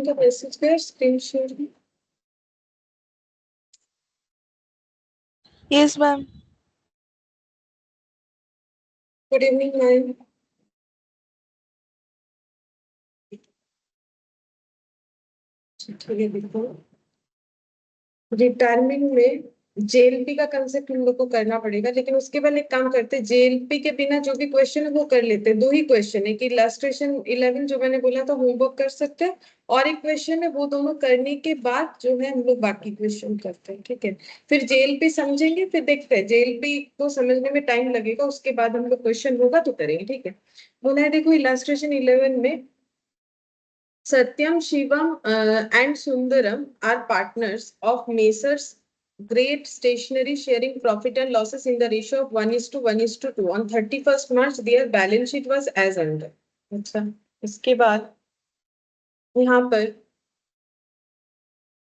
का मैसेज गया screen share में। Yes ma'am. Good evening ma'am. ठीक है, देखो रिटायरमेंट में जेएलपी का कंसेप्ट हम लोग को करना पड़ेगा, लेकिन उसके पहले एक काम करते हैं, जेएलपी के बिना जो भी क्वेश्चन है वो कर लेते हैं। 2 ही क्वेश्चन है कि इलस्ट्रेशन 11 जो मैंने बोला था होमवर्क कर सकते हैं, और एक क्वेश्चन है, वो दोनों करने के बाद जो है हम लोग बाकी क्वेश्चन करते हैं। ठीक है, फिर जेएलपी समझेंगे, फिर देखते हैं जेएलपी को समझने में टाइम लगेगा, उसके बाद हम लोग क्वेश्चन होगा तो करेंगे। ठीक है, बोला है देखो इलस्ट्रेशन 11 में Satyam, Shivam, and Sundaram are partners of Messrs. Great Stationery sharing profit and losses in the ratio of 1:1:2. On 31st March, their balance sheet was as under. अच्छा, इसके बाद यहाँ पर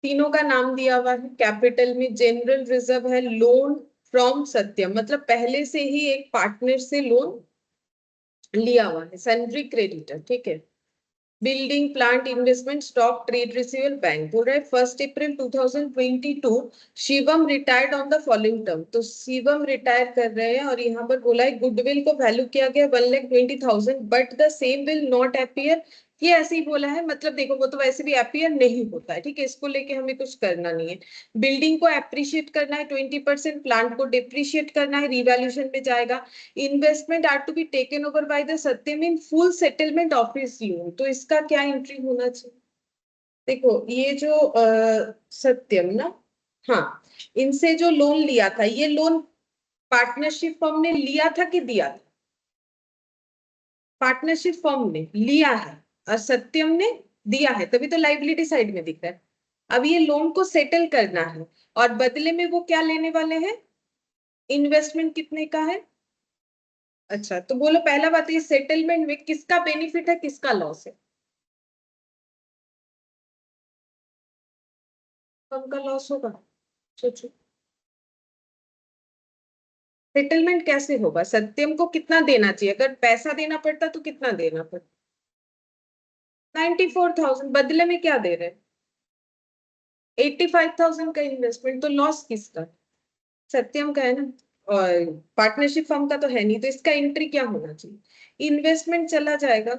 तीनों का नाम दिया हुआ है। कैपिटल में जनरल रिजर्व है, लोन फ्रॉम सत्यम, मतलब पहले से ही एक पार्टनर से लोन लिया हुआ है, सन्ड्री क्रेडिटर। ठीक है, building plant investment stock trade receivable bank. बोल रहे 1 अप्रैल 2022 Shivam retired on the following term. तो शिवम रिटायर कर रहे हैं, और यहाँ पर बोला है गुडविल को वैल्यू किया गया 1,20,000, but the same will not appear. ये ऐसे ही बोला है, मतलब देखो वो तो वैसे भी अपीयर नहीं होता है। ठीक है, इसको लेके हमें कुछ करना नहीं है। बिल्डिंग को अप्रिशिएट करना है 20%, प्लांट को डिप्रिशिएट करना है, रिवैल्यूएशन में जाएगा। Investment are to be taken over by the Satyam in full settlement of his loan. तो इसका क्या एंट्री होना चाहिए? देखो ये जो सत्यम ना, हाँ, इनसे जो लोन लिया था, ये लोन पार्टनरशिप फर्म ने लिया था कि दिया था? पार्टनरशिप फर्म ने लिया है और सत्यम ने दिया है, तभी तो लाइबिलिटी साइड में दिख रहा है। अब ये लोन को सेटल करना है, और बदले में वो क्या लेने वाले हैं? इन्वेस्टमेंट कितने का है? अच्छा, तो बोलो पहला बात, ये सेटलमेंट में किसका बेनिफिट है, किसका लॉस है? फर्म का लॉस होगा, सोचो। सेटलमेंट कैसे होगा? सत्यम को कितना देना चाहिए? अगर पैसा देना पड़ता तो कितना देना पड़ता? 94,000। बदले में क्या दे रहे हैं? 85,000 का इन्वेस्टमेंट। तो लॉस किसका? सत्यम का है ना, और पार्टनरशिप फर्म का तो है नहीं। तो इसका एंट्री क्या होना चाहिए? इन्वेस्टमेंट चला जाएगा,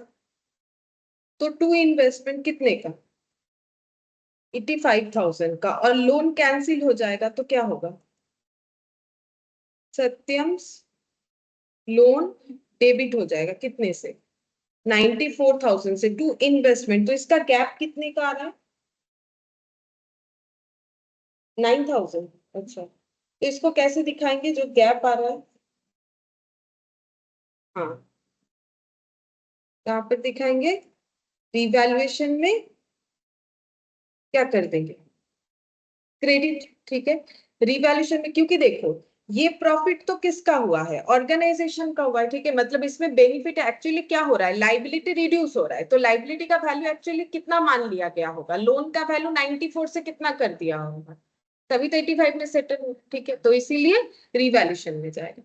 तो टू इन्वेस्टमेंट कितने का? 85,000 का, और लोन कैंसिल हो जाएगा तो क्या होगा? सत्यम लोन डेबिट हो जाएगा, कितने से? 94,000 से टू इन्वेस्टमेंट। तो इसका गैप कितने का आ रहा है? 9,000। अच्छा, तो इसको कैसे दिखाएंगे जो गैप आ रहा है? हाँ, यहाँ पर दिखाएंगे, रिवैल्यूएशन में क्या कर देंगे? क्रेडिट। ठीक है, रिवैल्यूएशन में, क्योंकि देखो ये प्रॉफिट तो किसका हुआ है? ऑर्गेनाइजेशन का हुआ है। ठीक है, मतलब इसमें बेनिफिट एक्चुअली क्या हो रहा है? लाइबिलिटी रिड्यूस हो रहा है। तो लाइबिलिटी का वैल्यू एक्चुअली कितना मान लिया गया होगा? लोन का वैल्यू 94 से कितना कर दिया होगा? तभी तो 85 में सेटल हो। ठीक है, तो इसीलिए रिवैल्यूएशन में जाएगा।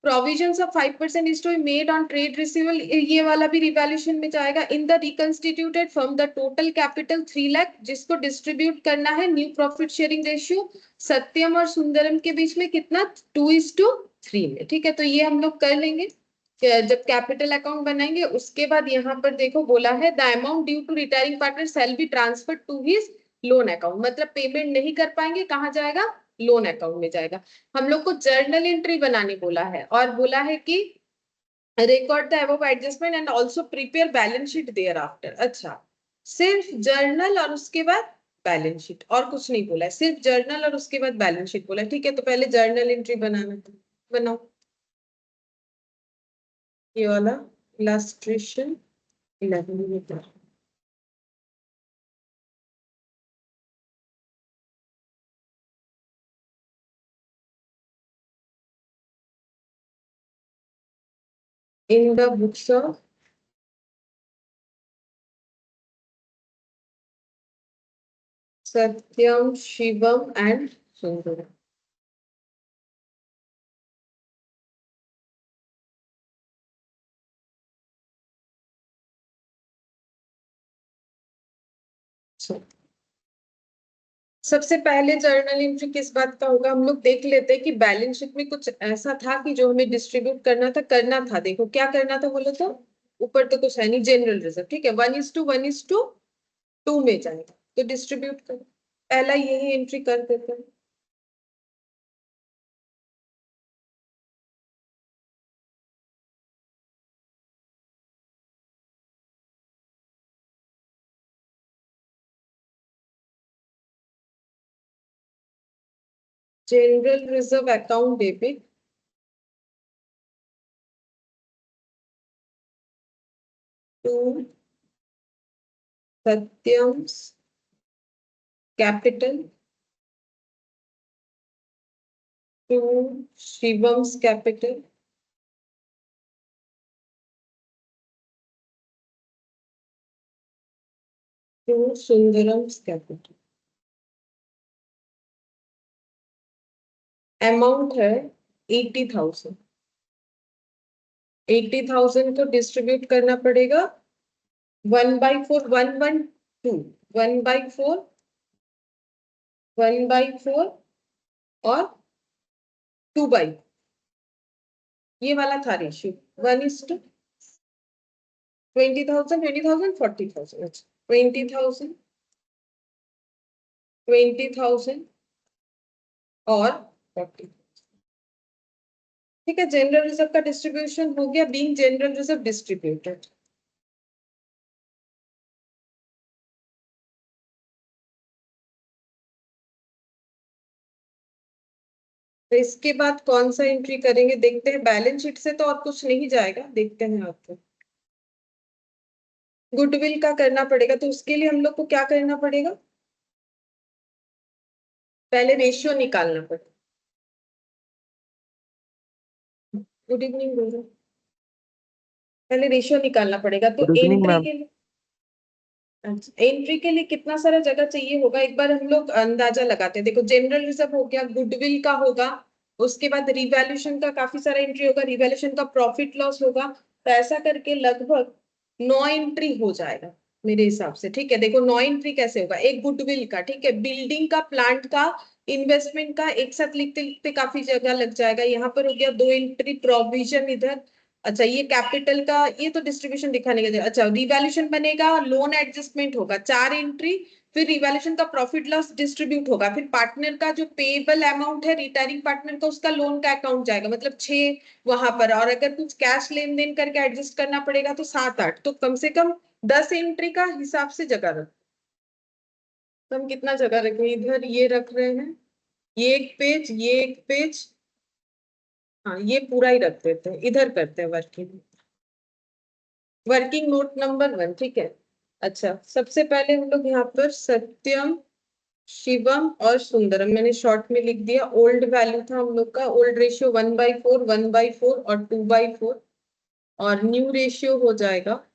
Provisions of 5% is to be made on trade receivable, ये वाला भी रिवैल्यूएशन में जाएगा। In the reconstituted firm the total capital 3 lakh, जिसको डिस्ट्रीब्यूट करना है new profit sharing ratio Satyam और सुंदरम के बीच में कितना? 2:3 में। ठीक है, तो ये हम लोग कर लेंगे जब कैपिटल अकाउंट बनाएंगे। उसके बाद यहाँ पर देखो बोला है the amount due to retiring partner shall be transfer to his loan account. मतलब पेमेंट नहीं कर पाएंगे, कहाँ जाएगा? लोन अकाउंट में जाएगा। हम लोग को जर्नल एंट्री बनाने बोला है, और बोला है कि record the above adjustment and also prepare balance sheet thereafter. अच्छा, सिर्फ जर्नल और उसके बाद बैलेंस शीट, और कुछ नहीं बोला है, सिर्फ जर्नल और उसके बाद बैलेंस शीट बोला है। ठीक है, तो पहले जर्नल एंट्री बनाना था, बनाओ ये वाला इलस्ट्रेशन 11 में था। इन the books of Satyam, Shivam and Sundaram. सबसे पहले जर्नल एंट्री किस बात का होगा, हम लोग देख लेते हैं कि बैलेंस शीट में कुछ ऐसा था कि जो हमें डिस्ट्रीब्यूट करना था। देखो क्या करना था बोलो तो, ऊपर तो कुछ है नहीं, जनरल रिजर्व, ठीक है, 1:1:2 में जाएगा, तो डिस्ट्रीब्यूट कर, पहला यही एंट्री कर देते हैं। General reserve account debit to Satyam's capital to Shivam's capital to Sundaram's capital. Amount है 80,000। 80,000 को डिस्ट्रीब्यूट करना पड़ेगा 1/4, 1/2, 1/4, 1/4 और 2/, ये वाला था रेशियो। 1:20,000, 20,000, 40,000, अच्छा 20,000, 20,000 और 40। ठीक है, जनरल रिजर्व का डिस्ट्रीब्यूशन हो गया, बीइंग जनरल रिजर्व डिस्ट्रीब्यूटेड। तो इसके बाद कौन सा एंट्री करेंगे देखते हैं, बैलेंस शीट से तो और कुछ नहीं जाएगा, देखते हैं आपको। गुडविल का करना पड़ेगा, तो उसके लिए हम लोग को क्या करना पड़ेगा, पहले रेशियो निकालना पड़ेगा। गुड इवनिंग बोलो, पहले रेशियो निकालना पड़ेगा, तो गुड इवनिंग एंट्री मैम। के लिए, अच्छा एंट्री के लिए कितना सारा जगह चाहिए होगा, एक बार हम लोग अंदाजा लगाते हैं। देखो जनरल रिजर्व हो गया, गुडविल का होगा, उसके बाद रिवैल्यूएशन का काफी सारा एंट्री होगा, रिवैल्यूएशन का प्रॉफिट लॉस होगा, तो ऐसा करके लगभग 9 एंट्री हो जाएगा मेरे हिसाब से। ठीक है, देखो 9 एंट्री कैसे होगा, एक गुडविल का, ठीक है, बिल्डिंग का, प्लांट का, इन्वेस्टमेंट का, एक साथ लिखते लिखते काफी जगह लग जाएगा। यहाँ पर हो गया 2 एंट्री प्रोविजन इधर। अच्छा ये कैपिटल का, ये तो डिस्ट्रीब्यूशन दिखाने के लिए। अच्छा रिवैल्यूएशन बनेगा, लोन एडजस्टमेंट होगा, 4 एंट्री, फिर रिवैल्यूएशन का प्रॉफिट लॉस डिस्ट्रीब्यूट होगा, फिर पार्टनर का जो पेएबल अमाउंट है रिटायरिंग पार्टनर का, उसका लोन का अकाउंट जाएगा, मतलब 6 वहां पर, और अगर कुछ कैश लेन देन करके एडजस्ट करना पड़ेगा तो 7-8, तो कम से कम 10 एंट्री का हिसाब से जगह रख। तो हम कितना जगह रखें, इधर ये रख रहे हैं, ये एक पेज, ये एक पेज, हाँ ये पूरा ही रख देते हैं, इधर करते हैं वर्किंग, वर्किंग नोट नंबर 1, ठीक है। अच्छा सबसे पहले हम लोग यहाँ पर सत्यम, शिवम और सुंदरम मैंने शॉर्ट में लिख दिया। ओल्ड वैल्यू था हम लोग का, ओल्ड रेशियो 1/4, 1/4 और 2/4, और न्यू रेशियो हो जाएगा,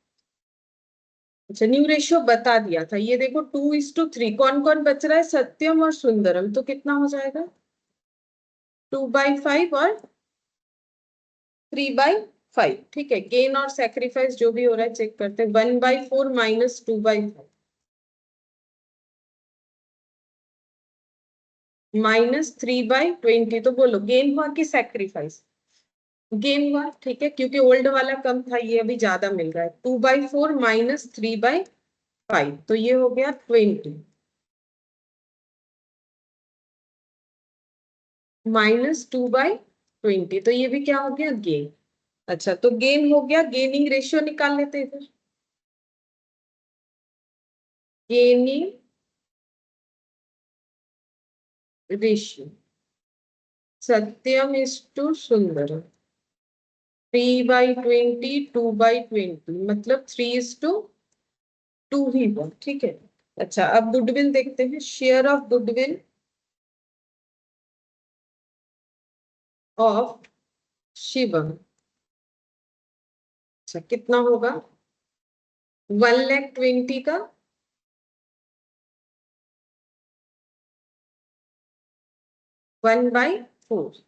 अच्छा न्यू रेशियो बता दिया था, ये देखो 2:3। कौन कौन बच रहा है, सत्यम और सुंदरम, तो कितना हो जाएगा 2/5 और 3/5। ठीक है, गेन और सेक्रीफाइस जो भी हो रहा है चेक करते हैं। 1/4 माइनस 2/5 माइनस 3/20, तो बोलो गेन हुआ कि सेक्रीफाइस, गेन हुआ, ठीक है, क्योंकि ओल्ड वाला कम था, ये अभी ज्यादा मिल रहा है। 2/4 माइनस 3/5, तो ये हो गया 20 माइनस 2/20, तो ये भी क्या हो गया, गेन। अच्छा तो गेन हो गया, गेनिंग रेशियो निकाल लेते हैं इधर, gaining ratio Satyam is to Sundaram, 3/20, 2/20, मतलब 3:2 ही हुआ, ठीक है। अच्छा अब गुडविल देखते हैं, share of goodwill of Shivam, अच्छा कितना होगा, 1,20,000 का 1/4।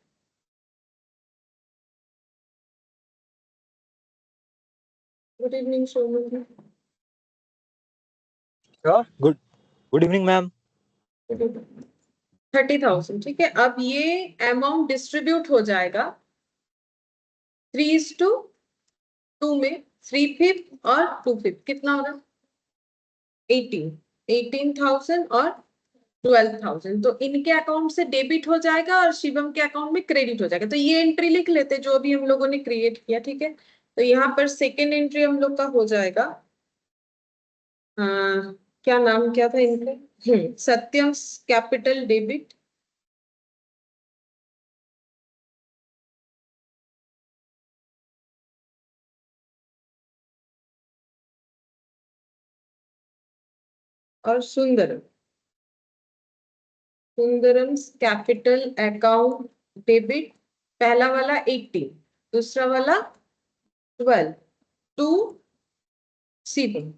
Good evening Sonu ji. Good good evening ma'am. 30,000 ठीक है। अब ये अमाउंट डिस्ट्रीब्यूट हो जाएगा 3:2 में, 3/5 और 2/5 कितना होगा 18,000 और 12,000। तो इनके अकाउंट से डेबिट हो जाएगा और शिवम के अकाउंट में क्रेडिट हो जाएगा। तो ये एंट्री लिख लेते जो अभी हम लोगों ने क्रिएट किया, ठीक है। तो यहाँ पर सेकेंड एंट्री हम लोग का हो जाएगा, क्या नाम क्या था इनका, सत्यम कैपिटल डेबिट और सुंदरम कैपिटल अकाउंट डेबिट। पहला वाला 18, दूसरा वाला 12 to Shivam,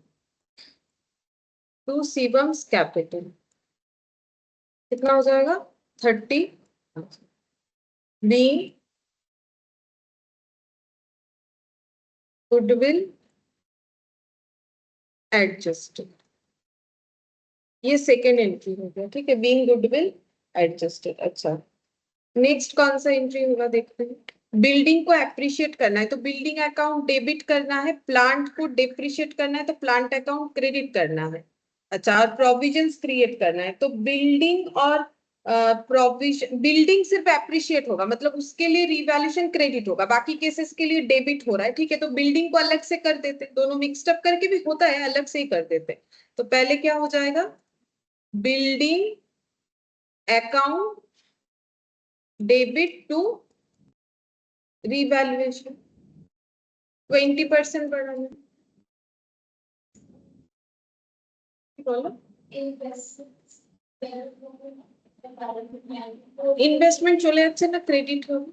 to Shivam's capital कितना हो जाएगा 30, being goodwill adjusted। ये सेकेंड एंट्री हो गया, ठीक है, बीइंग गुडविल एडजस्टेड। अच्छा, नेक्स्ट कौन सा एंट्री होगा देखते हैं। बिल्डिंग को एप्रिशिएट करना है तो बिल्डिंग अकाउंट डेबिट करना है, प्लांट को डेप्रिशिएट करना है तो प्लांट अकाउंट क्रेडिट करना है। अच्छा, और प्रोविजंस क्रिएट करना है तो बिल्डिंग और प्रोविजन, बिल्डिंग सिर्फ एप्रिशिएट होगा, मतलब उसके लिए रिवैल्यूएशन क्रेडिट होगा, बाकी केसेस के लिए डेबिट हो रहा है, ठीक है। तो बिल्डिंग को अलग से कर देते, दोनों मिक्सड अप करके भी होता है, अलग से ही कर देते। तो पहले क्या हो जाएगा, building account debit to revaluation 20% बढ़ाना, बोलो। ইনভেস্টমেন্ট চলে যাচ্ছে না ক্রেডিট হবে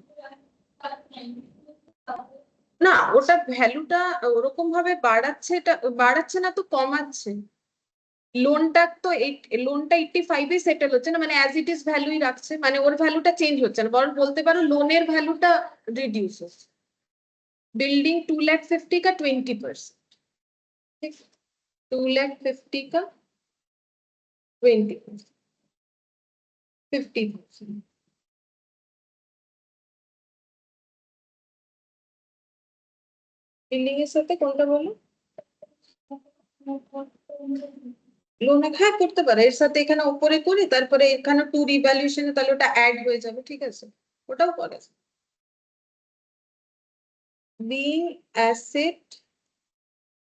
না, ওটা ভ্যালুটা ওরকম ভাবে বাড়াচ্ছে, এটা বাড়াচ্ছে না তো কমাচ্ছে। লোনটা তো লোনটা 85 এ সেটেল হচ্ছে না, মানে অ্যাজ ইট ইজ ভ্যালুই রাখছে, মানে ওর ভ্যালুটা চেঞ্জ হচ্ছে না, বরং বলতে পারো লোনের ভ্যালুটা রিডিউস হচ্ছে। बिल्डिंग 2,50,000 का 20%, 2,50,000 का 20%, 50,000। বিল্ডিং এর সাথে কোনটা বলো, লোন হ্যাঁ করতে পারে, এর সাথে এখানে উপরে করি, তারপরে এখানে টু রিভ্যালুয়েশনে তাহলে ওটা অ্যাড হয়ে যাবে, ঠিক আছে, ওটাও করা যায়। বিং অ্যাসেট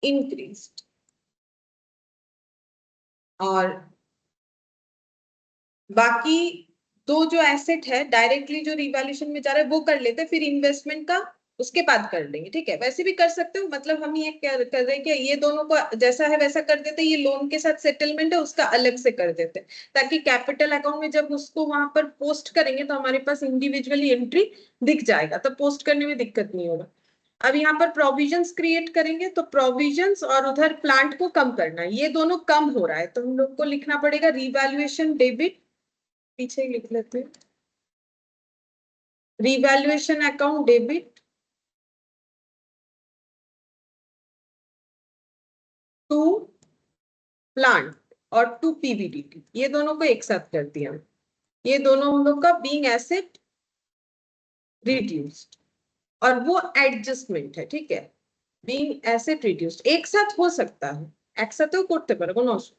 इंक्रीज्ड और बाकी दो जो एसेट है डायरेक्टली जो रिवैल्यूएशन में जा रहा है वो कर लेते, फिर इन्वेस्टमेंट का उसके बाद कर लेंगे, ठीक है। वैसे भी कर सकते हो, मतलब हम ये कर रहे हैं कि ये दोनों को जैसा है वैसा कर देते, ये लोन के साथ सेटलमेंट है उसका अलग से कर देते, ताकि कैपिटल अकाउंट में जब उसको वहां पर पोस्ट करेंगे तो हमारे पास इंडिविजुअली एंट्री दिख जाएगा, तब पोस्ट करने में दिक्कत नहीं होगा। अब यहाँ पर प्रोविजंस क्रिएट करेंगे तो प्रोविजंस और उधर प्लांट को कम करना है, ये दोनों कम हो रहा है, तो हम लोग को लिखना पड़ेगा रिवैल्यूएशन डेबिट, पीछे ही लिख लेते हैं, revaluation account debit to plant और टू पीवीडीटी, ये दोनों को एक साथ कर दिया, ये दोनों हम लोग का बीइंग एसेट रिड्यूस्ड, और वो एडजस्टमेंट है, ठीक है। बीइंग एसेट रिड्यूस्ड एक साथ हो सकता है, एक साथ तो करते पारो कोनो असुविधा।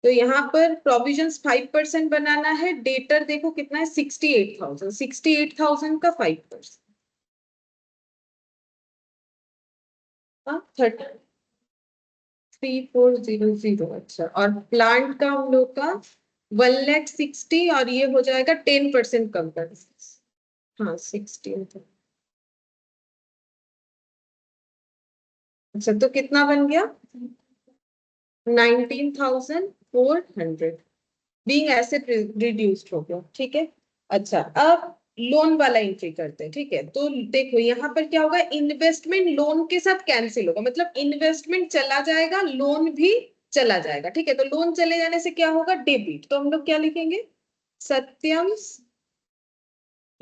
तो यहाँ पर प्रोविजंस 5% बनाना है, डेटर देखो कितना है 68,000, 68,000 का 5%, 3400। अच्छा, और प्लांट का हम लोग का 1,60,000 और ये हो जाएगा 10% कम कर, हाँ 16। अच्छा, तो कितना बन गया 19,400 बीइंग एसेट रिड्यूस्ड हो गया, ठीक है। अच्छा, अब लोन वाला एंट्री करते हैं, ठीक है। तो देखो यहाँ पर क्या होगा, इन्वेस्टमेंट लोन के साथ कैंसिल होगा, मतलब इन्वेस्टमेंट चला जाएगा, लोन भी चला जाएगा, ठीक है। तो लोन चले जाने से क्या होगा डेबिट, तो हम लोग क्या लिखेंगे, सत्यम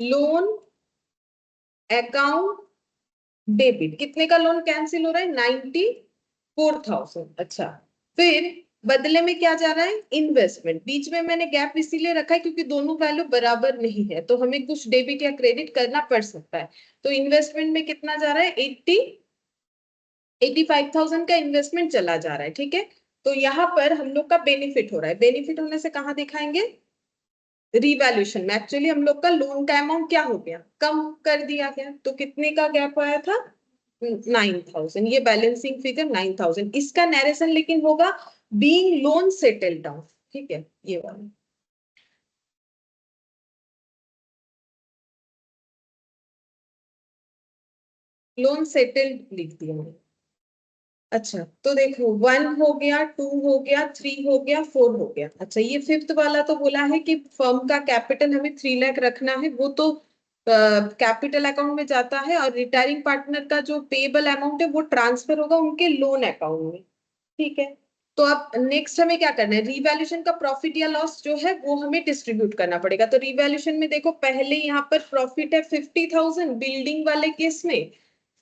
लोन अकाउंट डेबिट, कितने का लोन कैंसिल हो रहा है 94,000। अच्छा, फिर बदले में क्या जा रहा है, इन्वेस्टमेंट। बीच में मैंने गैप इसीलिए रखा है क्योंकि दोनों वैल्यू बराबर नहीं है, तो हमें कुछ डेबिट या क्रेडिट करना पड़ सकता है। तो इन्वेस्टमेंट में कितना जा रहा है, 85,000 का इन्वेस्टमेंट चला जा रहा है, ठीक है। तो यहाँ पर हम लोग का बेनिफिट हो रहा है, बेनिफिट होने से कहाँ दिखाएंगे, रिवैल्यूएशन में। एक्चुअली हम लोग का लोन का अमाउंट क्या हो गया, कम कर दिया गया, तो कितने का गैप आया था, 9,000। ये बैलेंसिंग फिगर 9,000। इसका नरेशन लेकिन होगा बीइंग लोन सेटल्ड डाउन, ठीक है, ये वाला लोन सेटल्ड लिख दिया मैंने। अच्छा, तो देखो 1 हो गया, 2 हो गया, 3 हो गया, 4 हो गया। अच्छा, ये फिफ्थ वाला तो बोला है कि फर्म का कैपिटल हमें 3 लाख रखना है, वो तो कैपिटल अकाउंट में जाता है, और रिटायरिंग पार्टनर का जो पेबल अमाउंट है वो ट्रांसफर होगा उनके लोन अकाउंट में, ठीक है। तो अब नेक्स्ट हमें क्या करना है, रिवैल्यूएशन का प्रॉफिट या लॉस जो है वो हमें डिस्ट्रीब्यूट करना पड़ेगा। तो रिवैल्यूएशन में देखो, पहले यहाँ पर प्रॉफिट है 50,000 बिल्डिंग वाले केस में,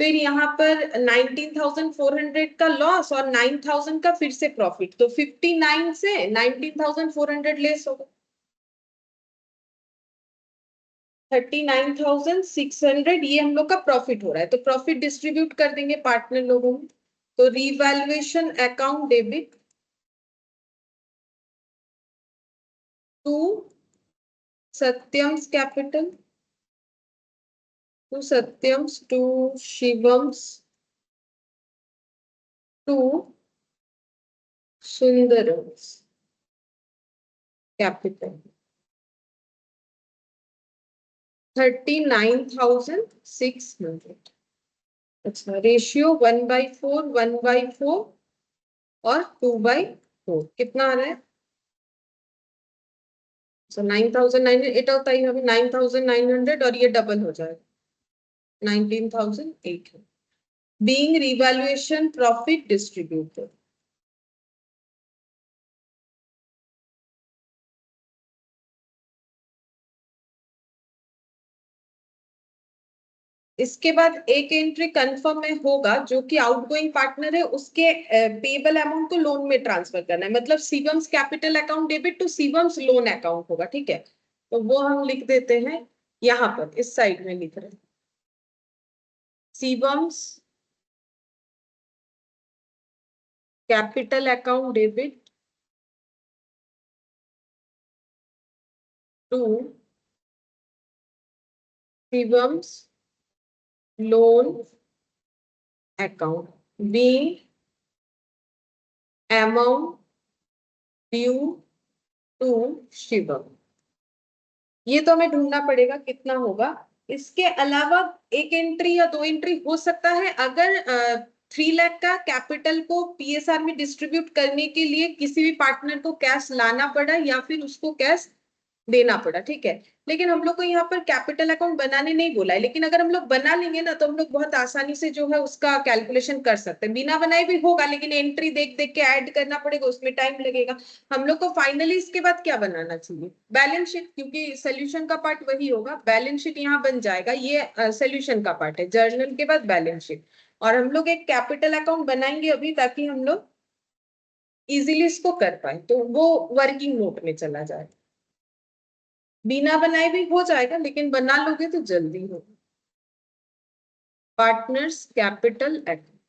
फिर यहाँ पर 19,400 का लॉस और 9,000 का फिर से प्रॉफिट, तो 59 से 19,400 लेस होगा, 39,600। ये हम लोग का प्रॉफिट हो रहा है, तो प्रॉफिट डिस्ट्रीब्यूट कर देंगे पार्टनर लोगों में। तो revaluation account debit to Satyam's capital, to Satyam's, to Shivam's, to Sundaram's capital, 39,600। अच्छा, रेशियो 1/4, 1/4 और 2/4, कितना आ रहा है, सो 9,900। इट होता ही हमें 9,900 और ये डबल हो जाएगा 19,800, बीइंग रिवैल्यूएशन प्रॉफिट डिस्ट्रीब्यूटेड। इसके बाद एक एंट्री कंफर्म में होगा, जो कि आउटगोइंग पार्टनर है उसके पेबल अमाउंट को लोन में ट्रांसफर करना है, मतलब Shivam's capital account debit to Shivam's loan account होगा, ठीक है। तो वो हम लिख देते हैं, यहाँ पर इस साइड में लिख रहे हैं, Shivam's capital account debit to Shivam's loan account, being amount due to Shivam. ये तो हमें ढूंढना पड़ेगा कितना होगा। इसके अलावा एक एंट्री या दो एंट्री हो सकता है, अगर 3 लाख का कैपिटल को पीएसआर में डिस्ट्रीब्यूट करने के लिए किसी भी पार्टनर को कैश लाना पड़ा या फिर उसको कैश देना पड़ा, ठीक है। लेकिन हम लोग को यहाँ पर कैपिटल अकाउंट बनाने नहीं बोला है, लेकिन अगर हम लोग बना लेंगे ना तो हम लोग बहुत आसानी से जो है उसका कैलकुलेशन कर सकते हैं, बिना बनाए भी होगा, लेकिन एंट्री देख देख के ऐड करना पड़ेगा, उसमें टाइम लगेगा। हम लोग को फाइनली इसके बाद क्या बनाना चाहिए, बैलेंस शीट, क्योंकि सोल्यूशन का पार्ट वही होगा, बैलेंस शीट यहाँ बन जाएगा, ये सोल्यूशन का पार्ट है, जर्नल के बाद बैलेंस शीट। और हम लोग एक कैपिटल अकाउंट बनाएंगे अभी, ताकि हम लोग इजीली इसको कर पाए, तो वो वर्किंग नोट में चला जाए। बिना बनाए भी हो जाएगा, लेकिन बना लोगे तो जल्दी होगा। पार्टनर्स कैपिटल अकाउंट,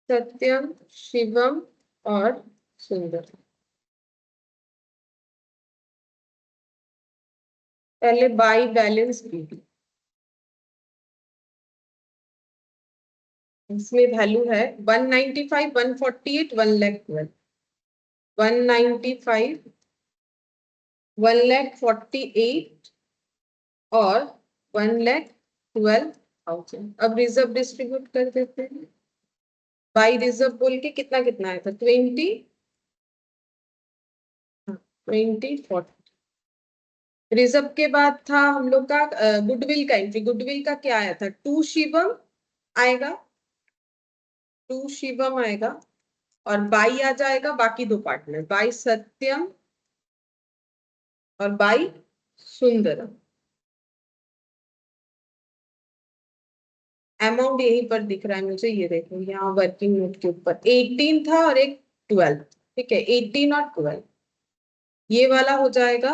सत्यम, शिवम और सुंदर। पहले बाई बैलेंस भी, इसमें वैल्यू है 195, 148, 1,12,000, 195, 1,48 और 1,12,000। अब रिजर्व डिस्ट्रीब्यूट कर देते हैं, बाई रिजर्व बोल के कितना कितना आया था, 20, 40। रिजर्व के बाद था हम लोग का गुडविल का एंट्री, गुडविल का क्या आया था, 2 शिवम आएगा, 2 शिवम आएगा, और बाई आ जाएगा, बाकी दो पार्टनर बाई सत्यम और बाई सुंदरम। अमाउंट यहीं पर दिख रहा है मुझे, ये देखो यहाँ वर्किंग नोट के ऊपर 18 था और एक 12। ठीक है, 18 और 12 ये वाला हो जाएगा,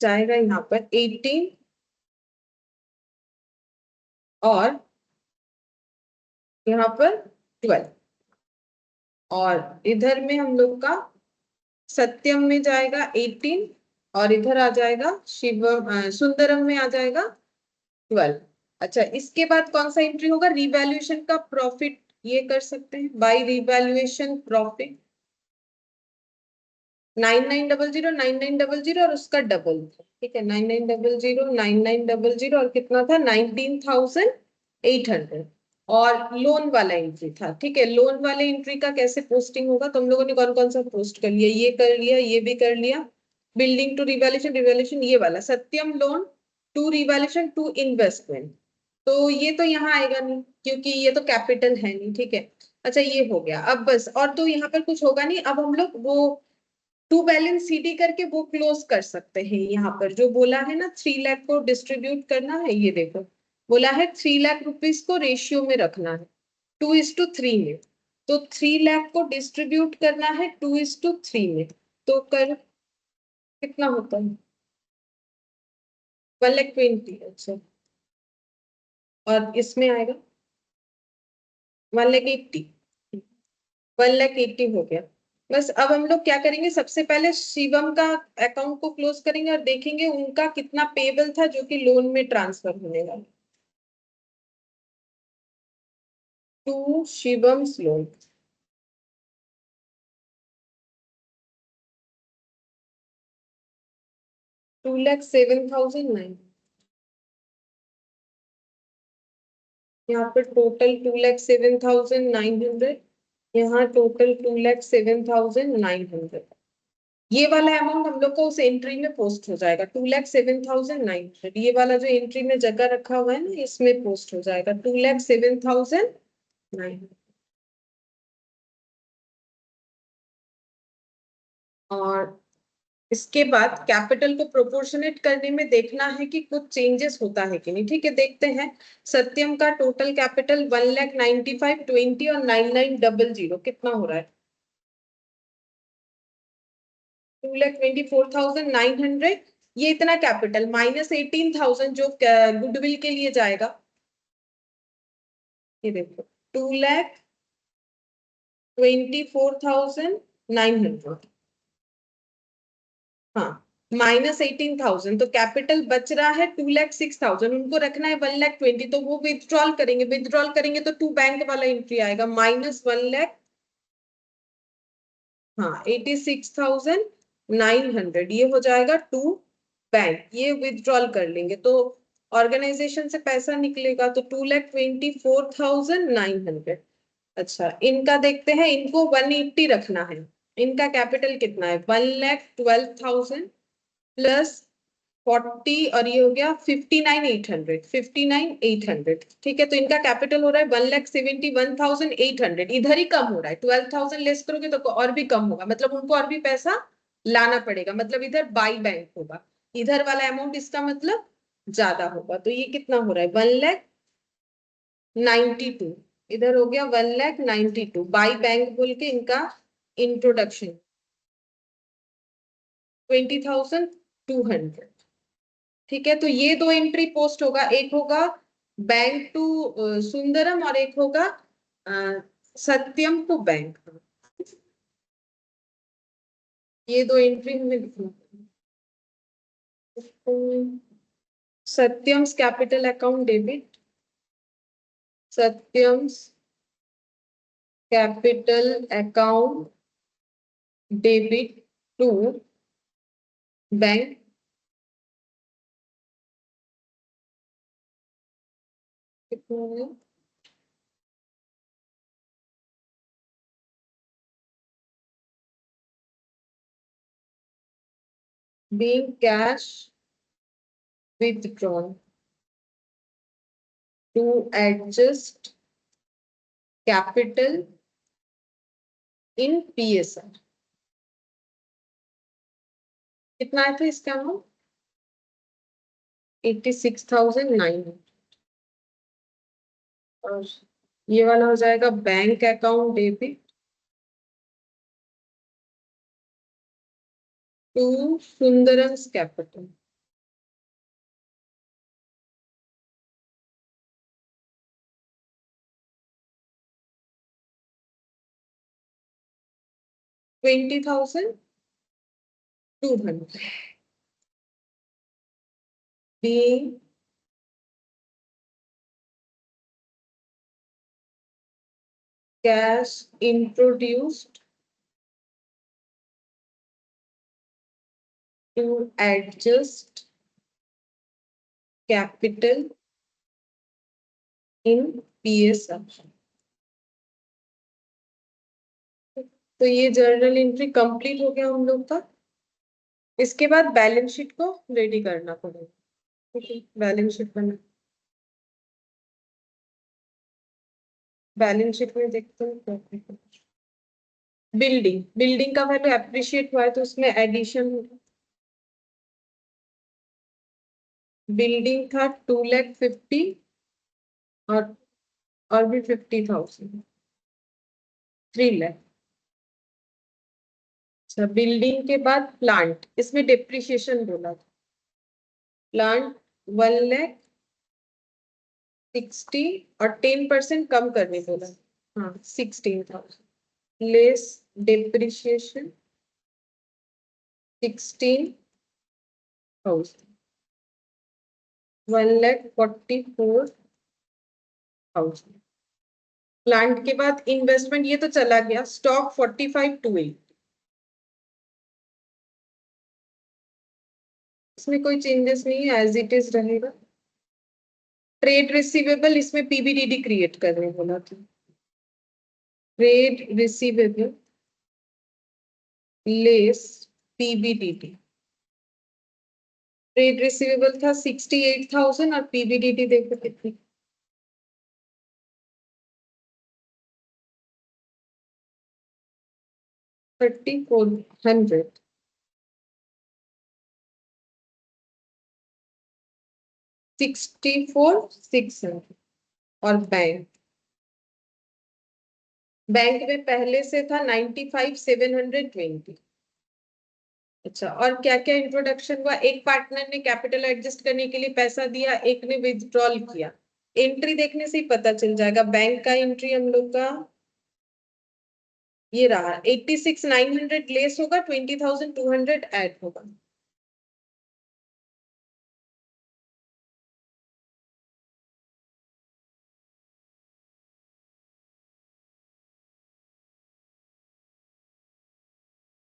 जाएगा यहाँ पर 18 और यहाँ पर 12, और इधर में हम लोग का सत्यम में जाएगा 18 और इधर आ जाएगा शिवम सुंदरम में आ जाएगा 12। अच्छा, इसके बाद कौन सा एंट्री होगा, रिवैल्यूएशन का प्रॉफिट, ये कर सकते हैं बाय रिवैल्यूएशन प्रॉफिट 9900 9900 और उसका डबल। ठीक है, 9900 9900 और कितना था 19,800, और लोन वाला एंट्री था। ठीक है, लोन वाले एंट्री का कैसे पोस्टिंग होगा, तुम लोगों ने कौन कौन सा पोस्ट कर लिया, ये कर लिया, ये भी कर लिया। बिल्डिंग टू रिवैल्यूएशन, रिवैल्यूएशन ये वाला Satyam loan to revaluation to investment, तो ये तो यहाँ आएगा नहीं क्योंकि ये तो कैपिटल है नहीं। ठीक है, अच्छा ये हो गया। अब बस और तो यहाँ पर कुछ होगा नहीं। अब हम लोग वो टू बैलेंस सीडी करके वो क्लोज कर सकते हैं। यहाँ पर जो बोला है ना 3 लाख को डिस्ट्रीब्यूट करना है, ये देखो बोला है 3 लाख रुपीस को रेशियो में रखना है 2:3 में, तो 3 लाख को डिस्ट्रीब्यूट करना है 2:3 में, तो कर कितना होता है 1,20,000। अच्छा, और इसमें आएगा 1,80,000, 1,80,000 हो गया। बस अब हम लोग क्या करेंगे, सबसे पहले शिवम का अकाउंट को क्लोज करेंगे और देखेंगे उनका कितना पेबल था जो कि लोन में ट्रांसफर होने वाला। टू शिवम्स लोन, 2,07,900, यहाँ पर टोटल 2,07,900, यहाँ टोटल 2,07,900। ये वाला अमाउंट हम लोग को उस एंट्री में पोस्ट हो जाएगा 2,07,900, ये वाला जो एंट्री में जगह रखा हुआ है ना इसमें पोस्ट हो जाएगा 2,07,900। और इसके बाद कैपिटल को प्रोपोर्शनेट करने में देखना है कि कुछ चेंजेस होता है कि नहीं। ठीक है, देखते हैं। सत्यम का टोटल कैपिटल 1,95,20 और 9900 कितना हो रहा है 2,24,900। ये इतना कैपिटल माइनस 18,000 जो गुडविल के लिए जाएगा, ये देखो 2,24,900, हाँ -18,000, तो कैपिटल बच रहा है 2,06,000, उनको रखना है 1,20,000, तो वो विथड्रॉल करेंगे, विथड्रॉल करेंगे तो टू बैंक वाला एंट्री आएगा -1,00,000, हाँ 86,900, ये हो जाएगा टू बैंक, ये विथड्रॉल कर लेंगे तो ऑर्गेनाइजेशन से पैसा निकलेगा तो 2,24,900। अच्छा, इनका देखते हैं, इनको 180 रखना है। इनका कैपिटल कितना है 1,12,000 प्लस 40, और ये हो गया 59,800, 59,800। ठीक है, तो इनका कैपिटल हो रहा है 1,71,800, इधर ही कम हो रहा है, 12,000 लेस करोगे तो और भी कम होगा, मतलब उनको और भी पैसा लाना पड़ेगा, मतलब इधर बाई बैंक होगा, इधर वाला अमाउंट इसका मतलब ज्यादा होगा, तो ये कितना हो रहा है 1,92,000, इधर हो गया 1,92,000 बाई बैंक बोल के इनका इंट्रोडक्शन 20,200। ठीक है, तो ये दो एंट्री पोस्ट होगा, एक होगा बैंक टू सुंदरम और एक होगा सत्यम टू बैंक, ये दो एंट्री हमें लिखना है। Satyam's capital account debit, Satyam's capital account debit to bank, कितना है being cash withdrawn to adjust capital in PSR, कितना आया था इसका अमाउंट 86,900। और ये वाला हो जाएगा bank account debit to Sundaram's capital. $20,200 being cash introduced to adjust capital in PS option। तो ये जर्नल एंट्री कंप्लीट हो गया हम लोग का। इसके बाद बैलेंस शीट को रेडी करना पड़ेगा। ठीक है, बैलेंस शीट बना, बैलेंस शीट में देखते हैं। बिल्डिंग, बिल्डिंग का वैल्यू एप्रिशिएट हुआ है तो उसमें एडिशन होगा। बिल्डिंग था 2,50,000 और भी 50,000, 3,00,000। अच्छा, बिल्डिंग के बाद प्लांट, इसमें डिप्रिशिएशन बोला था। प्लांट 1,60,000 और 10% कम करने बोला। हाँ, 16,000 लेस डिप्रिशिएशन 16,000, 1,44,000। प्लांट के बाद इन्वेस्टमेंट ये तो चला गया। स्टॉक 45,280, इसमें कोई चेंजेस नहीं है, एज इट इज रहेगा। ट्रेड रिसीवेबल, इसमें पीबीडीडी क्रिएट करने बोला था। Trade receivable less PBDD. Trade receivable था 68,000 और पीबीडीडी देखो कितनी, 3,400। 64,600। और बैंक, बैंक में पहले से था 95,720। अच्छा, और क्या क्या इंट्रोडक्शन हुआ? एक पार्टनर ने कैपिटल एडजस्ट करने के लिए पैसा दिया, एक ने विथड्रॉल किया। एंट्री देखने से ही पता चल जाएगा। बैंक का एंट्री हम लोग का ये रहा, 86,900 लेस होगा, 20,200 ऐड होगा।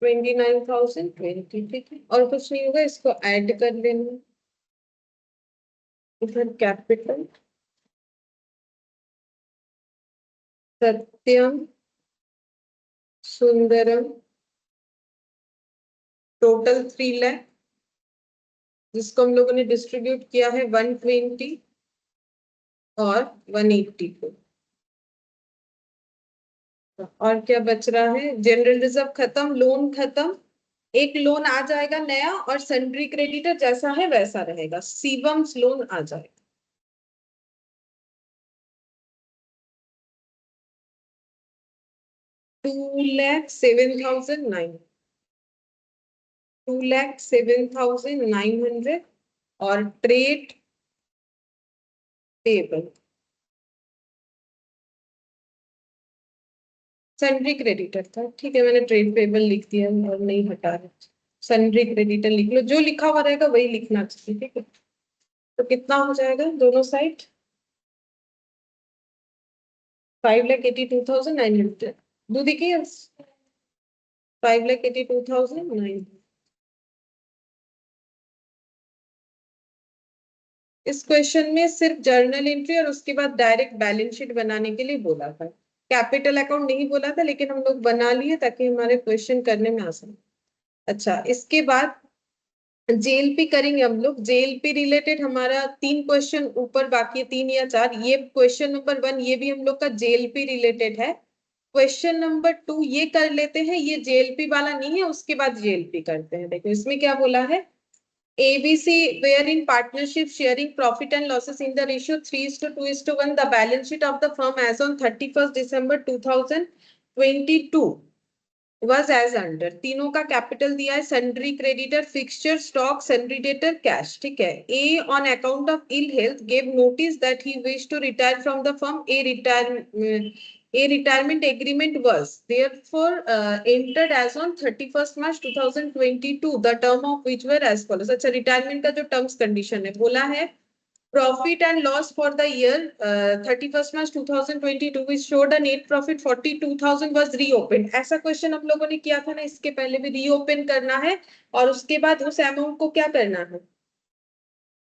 $29,020, ठीक है, और कुछ नहीं होगा, इसको ऐड कर लेना। इधर कैपिटल सत्यम सुंदरम टोटल 3,00,000, जिसको हम लोगों ने डिस्ट्रीब्यूट किया है 120 और 180 को। और क्या बच रहा है? जनरल रिजर्व खत्म, लोन खत्म। एक लोन आ जाएगा नया और सन्ड्री क्रेडिटर जैसा है वैसा रहेगा, सीवम्स लोन आ जाएगा। $2,07,900 और ट्रेड पेबल, सन्ड्री क्रेडिटर था, ठीक है, मैंने ट्रेड पेबल लिख दिया और नहीं हटा रहे। सन्ड्री क्रेडिटर लिख लो, जो लिखा हुआ रहेगा वही लिखना चाहिए, ठीक है। तो कितना हो जाएगा दोनों साइड? 5,82,900। दूध देखिए, 5,82,900। इस क्वेश्चन में सिर्फ जर्नल एंट्री और उसके बाद डायरेक्ट बैलेंस शीट बनाने के लिए बोला था। कैपिटल अकाउंट नहीं बोला था, लेकिन हम लोग बना लिए ताकि हमारे क्वेश्चन करने में आसान। अच्छा, इसके बाद जेएलपी करेंगे हम लोग। जेएलपी रिलेटेड हमारा 3 क्वेश्चन ऊपर बाकी है, 3 या 4। ये क्वेश्चन नंबर 1 ये भी हम लोग का जेएलपी रिलेटेड है। क्वेश्चन नंबर 2 ये कर लेते हैं, ये जेएलपी वाला नहीं है, उसके बाद जेएलपी करते हैं। देखो इसमें क्या बोला है, ABC, where in partnership sharing profit and losses in the ratio 3:2:1, the balance sheet of the firm as on 31st December 2022 was as under. तीनों का कैपिटल दिया है, sundry creditor, fixture, stock, sundry debtor, cash, ठीक है. A on account of ill health gave notice that he wish to retire from the firm. A retirement agreement was therefore entered as on 31st March 2022, the term of which were as follows. अच्छा, retirement का जो terms condition है बोला है, profit and loss for the year 31st March 2022 which showed a net profit 42,000 was reopened. ऐसा question हम लोगों ने किया था ना, इसके पहले भी रीओपन करना है और उसके बाद उस अमाउंट को क्या करना है,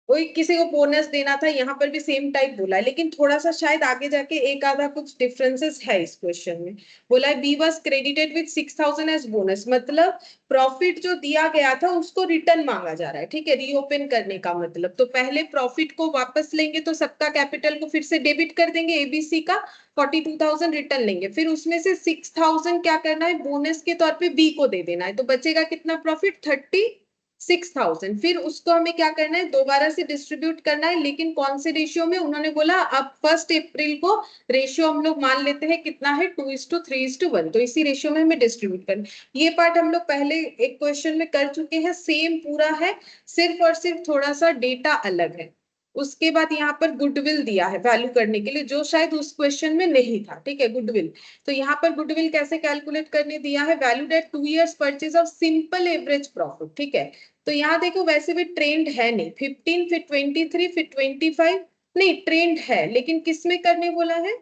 वही किसी को बोनस देना था. यहाँ पर भी सेम टाइप बोला है, लेकिन थोड़ा सा शायद आगे जाके एक आधा कुछ डिफरेंसेस है इस क्वेश्चन में. बोला है B was credited with 6,000 as bonus, मतलब प्रॉफिट जो दिया गया था उसको रिटर्न मांगा जा रहा है, ठीक है, रीओपन करने का मतलब. तो पहले प्रॉफिट को वापस लेंगे तो सबका कैपिटल को फिर से डेबिट कर देंगे, एबीसी का 42,000 रिटर्न लेंगे, फिर उसमें से 6,000 क्या करना है, बोनस के तौर पे बी को दे देना है, तो बचेगा कितना प्रॉफिट, 36,000. फिर उसको हमें क्या करना है, दोबारा से डिस्ट्रीब्यूट करना है, लेकिन कौन से रेशियो में, उन्होंने बोला अब 1 अप्रैल को रेशियो हम लोग मान लेते हैं कितना है, 2:3:1, तो इसी रेशियो में हमें डिस्ट्रीब्यूट करना. ये पार्ट हम लोग पहले एक क्वेश्चन में कर चुके हैं, सेम पूरा है, सिर्फ और सिर्फ थोड़ा सा डेटा अलग है. उसके बाद यहाँ पर गुडविल दिया है वैल्यू करने के लिए, जो शायद उस क्वेश्चन में नहीं था, ठीक है, गुडविल. तो यहाँ पर गुडविल कैसे कैलकुलेट करने दिया है, valued at 2 years purchase of simple average profit, ठीक है. तो यहाँ देखो वैसे भी ट्रेंड है नहीं, 15 फिर 23 फिर 25 नहीं, ट्रेंड है लेकिन किस में करने बोला है,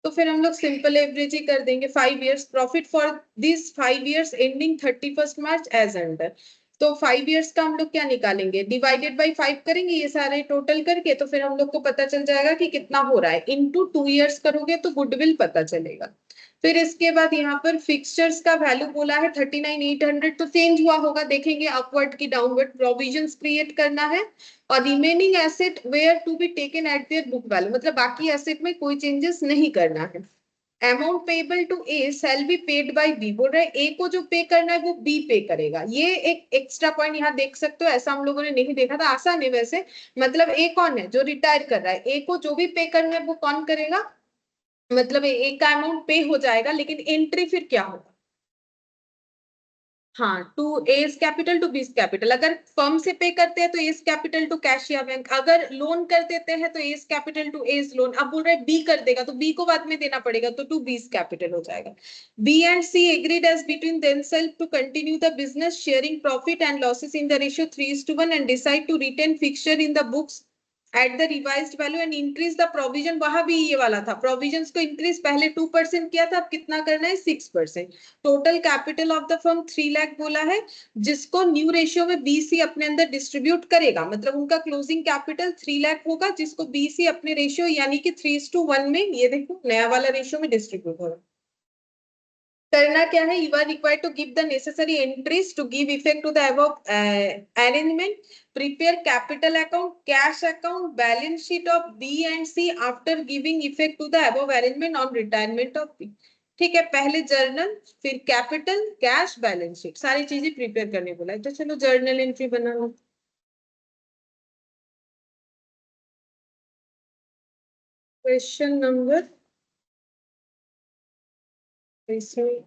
तो फिर हम लोग सिंपल एवरेज ही कर देंगे. 5 years profit for this 5 years ending 31st March as under. तो 5 years का हम लोग क्या निकालेंगे, डिवाइडेड बाई 5 करेंगे ये सारे टोटल करके, तो फिर हम लोग को पता चल जाएगा कि कितना हो रहा है. इनटू 2 years करोगे तो गुडविल पता चलेगा. फिर इसके बाद यहाँ पर फिक्सचर्स का वैल्यू बोला है 39,800, तो चेंज हुआ होगा, देखेंगे अपवर्ड की डाउनवर्ड. प्रोविजंस क्रिएट करना है और remaining asset were to be taken at their book value, मतलब बाकी एसेट में कोई चेंजेस नहीं करना है. Amount payable to A shall be paid by B, बोल रहे ए को जो पे करना है वो बी पे करेगा. ये एक एक्स्ट्रा पॉइंट यहाँ देख सकते हो, ऐसा हम लोगों ने नहीं देखा था, आसान है वैसे. मतलब ए कौन है, जो रिटायर कर रहा है, ए को जो भी पे करना है वो कौन करेगा, मतलब एक का अमाउंट पे हो जाएगा, लेकिन एंट्री फिर क्या होगा, हाँ, to A's capital to B's capital. अगर फर्म से पे करते हैं तो एस कैपिटल टू कैश या बैंक, अगर लोन कर देते हैं तो A's capital to A's loan. अब बोल रहे बी कर देगा तो बी को बाद में देना पड़ेगा, तो टू बीस कैपिटल हो जाएगा. B and C agreed as between themselves to continue the business sharing profit and losses in the ratio 3:1 and decide to retain fixture in the books at the revised value and increase the provision. वहां भी ये वाला था, provisions को increase पहले 2% किया था, अब कितना करना है, 6%. Total capital of the firm 3 lakh बोला है, जिसको न्यू रेशियो में बीसी अपने अंदर डिस्ट्रीब्यूट करेगा, मतलब उनका क्लोजिंग कैपिटल 3 लाख होगा, जिसको बीसी अपने रेशियो यानी कि 3:1 में, ये देखो नया वाला रेशियो में डिस्ट्रीब्यूट होगा. करना क्या है, you are required to give the necessary entries to give effect to the above arrangement. Prepare capital account, cash account, balance sheet of B and C after giving effect to the above arrangement on retirement of B. ठीक है, पहले journal, फिर capital, cash, balance sheet, सारी चीजें prepare करने बोला है. तो चलो जर्नल एंट्री बना लो. क्वेश्चन नंबर, इसमें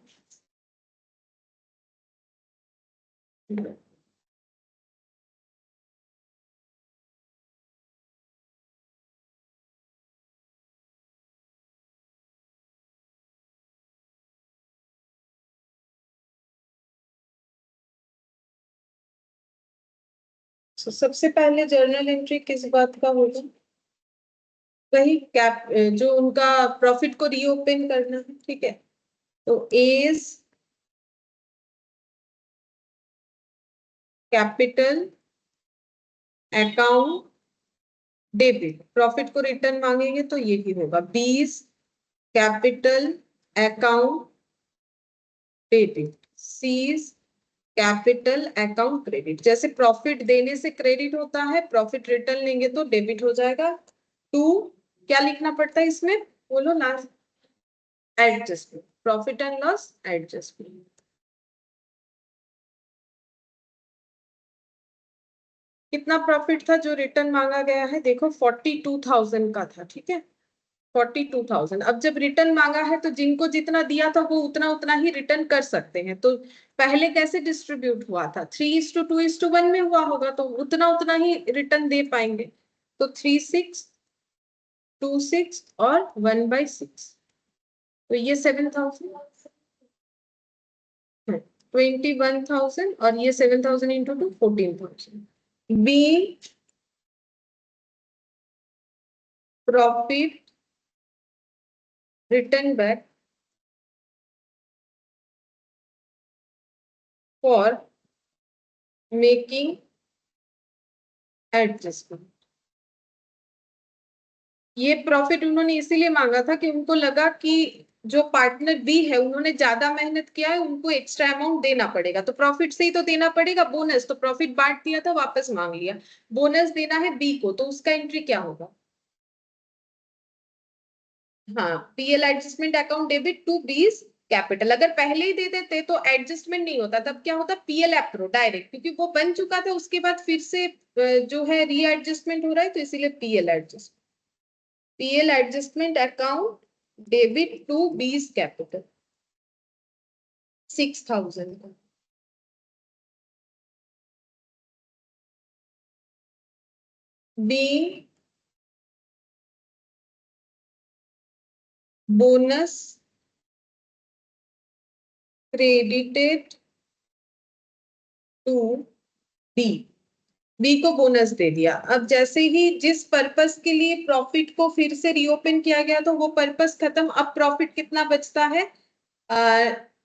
तो सबसे पहले जर्नल एंट्री किस बात का होगा, वही कैप, जो उनका प्रॉफिट को रीओपन करना है, ठीक है. तो A's capital account debit, profit को रिटर्न मांगेंगे तो यही होगा, B's capital account debit, C's capital account credit. जैसे प्रॉफिट देने से क्रेडिट होता है, प्रॉफिट रिटर्न लेंगे तो डेबिट हो जाएगा. टू, क्या लिखना पड़ता है इसमें, बोलो ना, adjustment, profit and loss adjustment. कितना प्रॉफिट था जो रिटर्न मांगा गया है, देखो 42,000 का था, ठीक है 42,000। अब जब रिटर्न मांगा है तो जिनको जितना दिया था वो उतना उतना ही रिटर्न कर सकते हैं। तो पहले कैसे डिस्ट्रीब्यूट हुआ था, 3:2:1 में हुआ होगा, तो उतना उतना ही रिटर्न दे पाएंगे। तो 3/6, 2/6 और 1/6, तो ये 7,000, 21,000, और ये 7,000 into 2, 14,000। B profit return back for making adjustment. ये प्रॉफिट उन्होंने इसीलिए मांगा था कि उनको लगा कि जो पार्टनर बी है उन्होंने ज्यादा मेहनत किया है, उनको एक्स्ट्रा अमाउंट देना पड़ेगा, तो प्रॉफिट से ही तो देना पड़ेगा बोनस, तो प्रॉफिट बांट दिया था, वापस मांग लिया। बोनस देना है बी को, तो उसका एंट्री क्या होगा, हाँ PL adjustment account debit to B's capital. अगर पहले ही दे देते तो एडजस्टमेंट नहीं होता, तब क्या होता पीएल एप्रो डायरेक्ट, क्योंकि वो बन चुका था, उसके बाद फिर से जो है री एडजस्टमेंट हो रहा है, तो इसीलिए PL adjustment account debit to B's capital 6,000 का। B bonus credited to B, B को बोनस दे दिया। अब जैसे ही जिस पर्पस के लिए प्रॉफिट को फिर से रीओपन किया गया तो वो पर्पस खत्म, अब प्रॉफिट कितना बचता है,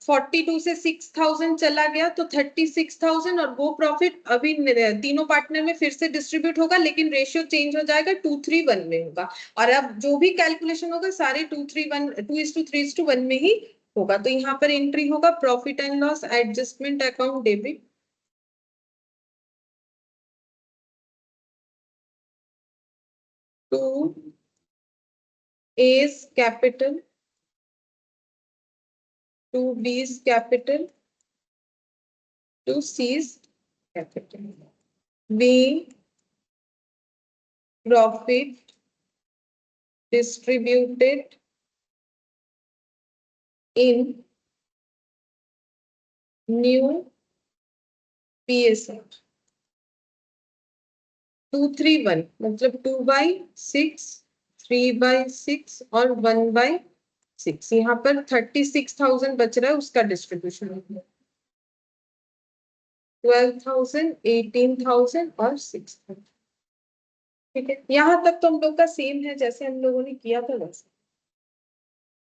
42 से 6,000 चला गया, तो 36,000, और वो प्रॉफिट अभी तीनों पार्टनर में फिर से डिस्ट्रीब्यूट होगा, लेकिन रेशियो चेंज हो जाएगा, 2:3:1 में होगा। और अब जो भी कैलकुलेशन होगा सारे 2:3:1, 2:3:1 में ही होगा। तो यहाँ पर एंट्री होगा profit and loss adjustment account debit to A's capital to B's capital to c's capital. B प्रॉफिट distributed in new PSR 2:3:1, मतलब 2/6, 3/6 और 1/6। यहाँ पर 36,000 बच रहा है, उसका डिस्ट्रीब्यूशन 12,000, 18,000 और 6,000। ठीक है, यहाँ तक तो हम लोग का सेम है जैसे हम लोगों ने किया था वैसे।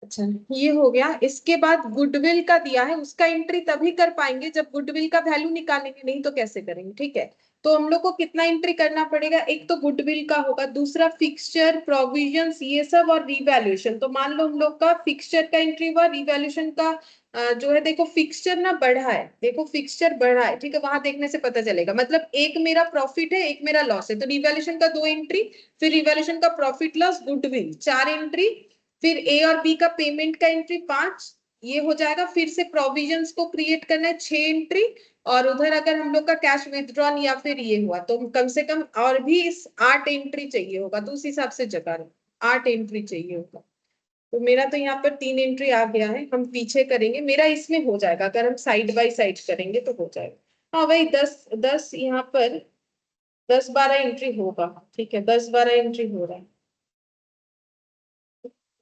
अच्छा, ये हो गया। इसके बाद गुडविल का दिया है, उसका एंट्री तभी कर पाएंगे जब गुडविल का वैल्यू निकालेंगे, नहीं तो कैसे करेंगे। ठीक है, तो हम लोग को कितना एंट्री करना पड़ेगा, एक तो गुडविल का होगा, दूसरा फिक्सचर प्रोविजंस ये सब, और रिवैल्यूएशन। तो मान लो हम लोग का फिक्सचर का एंट्री हुआ, रिवैल्यूएशन का जो है, देखो फिक्सचर ना बढ़ा है, देखो फिक्सचर बढ़ा है, ठीक है, वहां देखने से पता चलेगा, मतलब एक मेरा प्रॉफिट है एक मेरा लॉस है, तो रिवैल्यूएशन का 2 एंट्री, फिर रिवैल्यूएशन का प्रॉफिट लॉस गुडविल 4 एंट्री, फिर ए और बी का पेमेंट का एंट्री 5, ये हो जाएगा। फिर से प्रोविजंस को क्रिएट करना है 6 एंट्री, और उधर अगर हम लोग का कैश विथड्रॉन या फिर ये हुआ तो कम से कम और भी इस 8 एंट्री चाहिए होगा, तो उस हिसाब से जगह 8 एंट्री चाहिए होगा। तो मेरा तो यहाँ पर 3 एंट्री आ गया है, हम पीछे करेंगे, मेरा इसमें हो जाएगा, अगर हम साइड बाय साइड करेंगे तो हो जाएगा। हाँ वही 10 10 यहाँ पर 10-12 एंट्री होगा। ठीक है, 10-12 एंट्री हो रहा है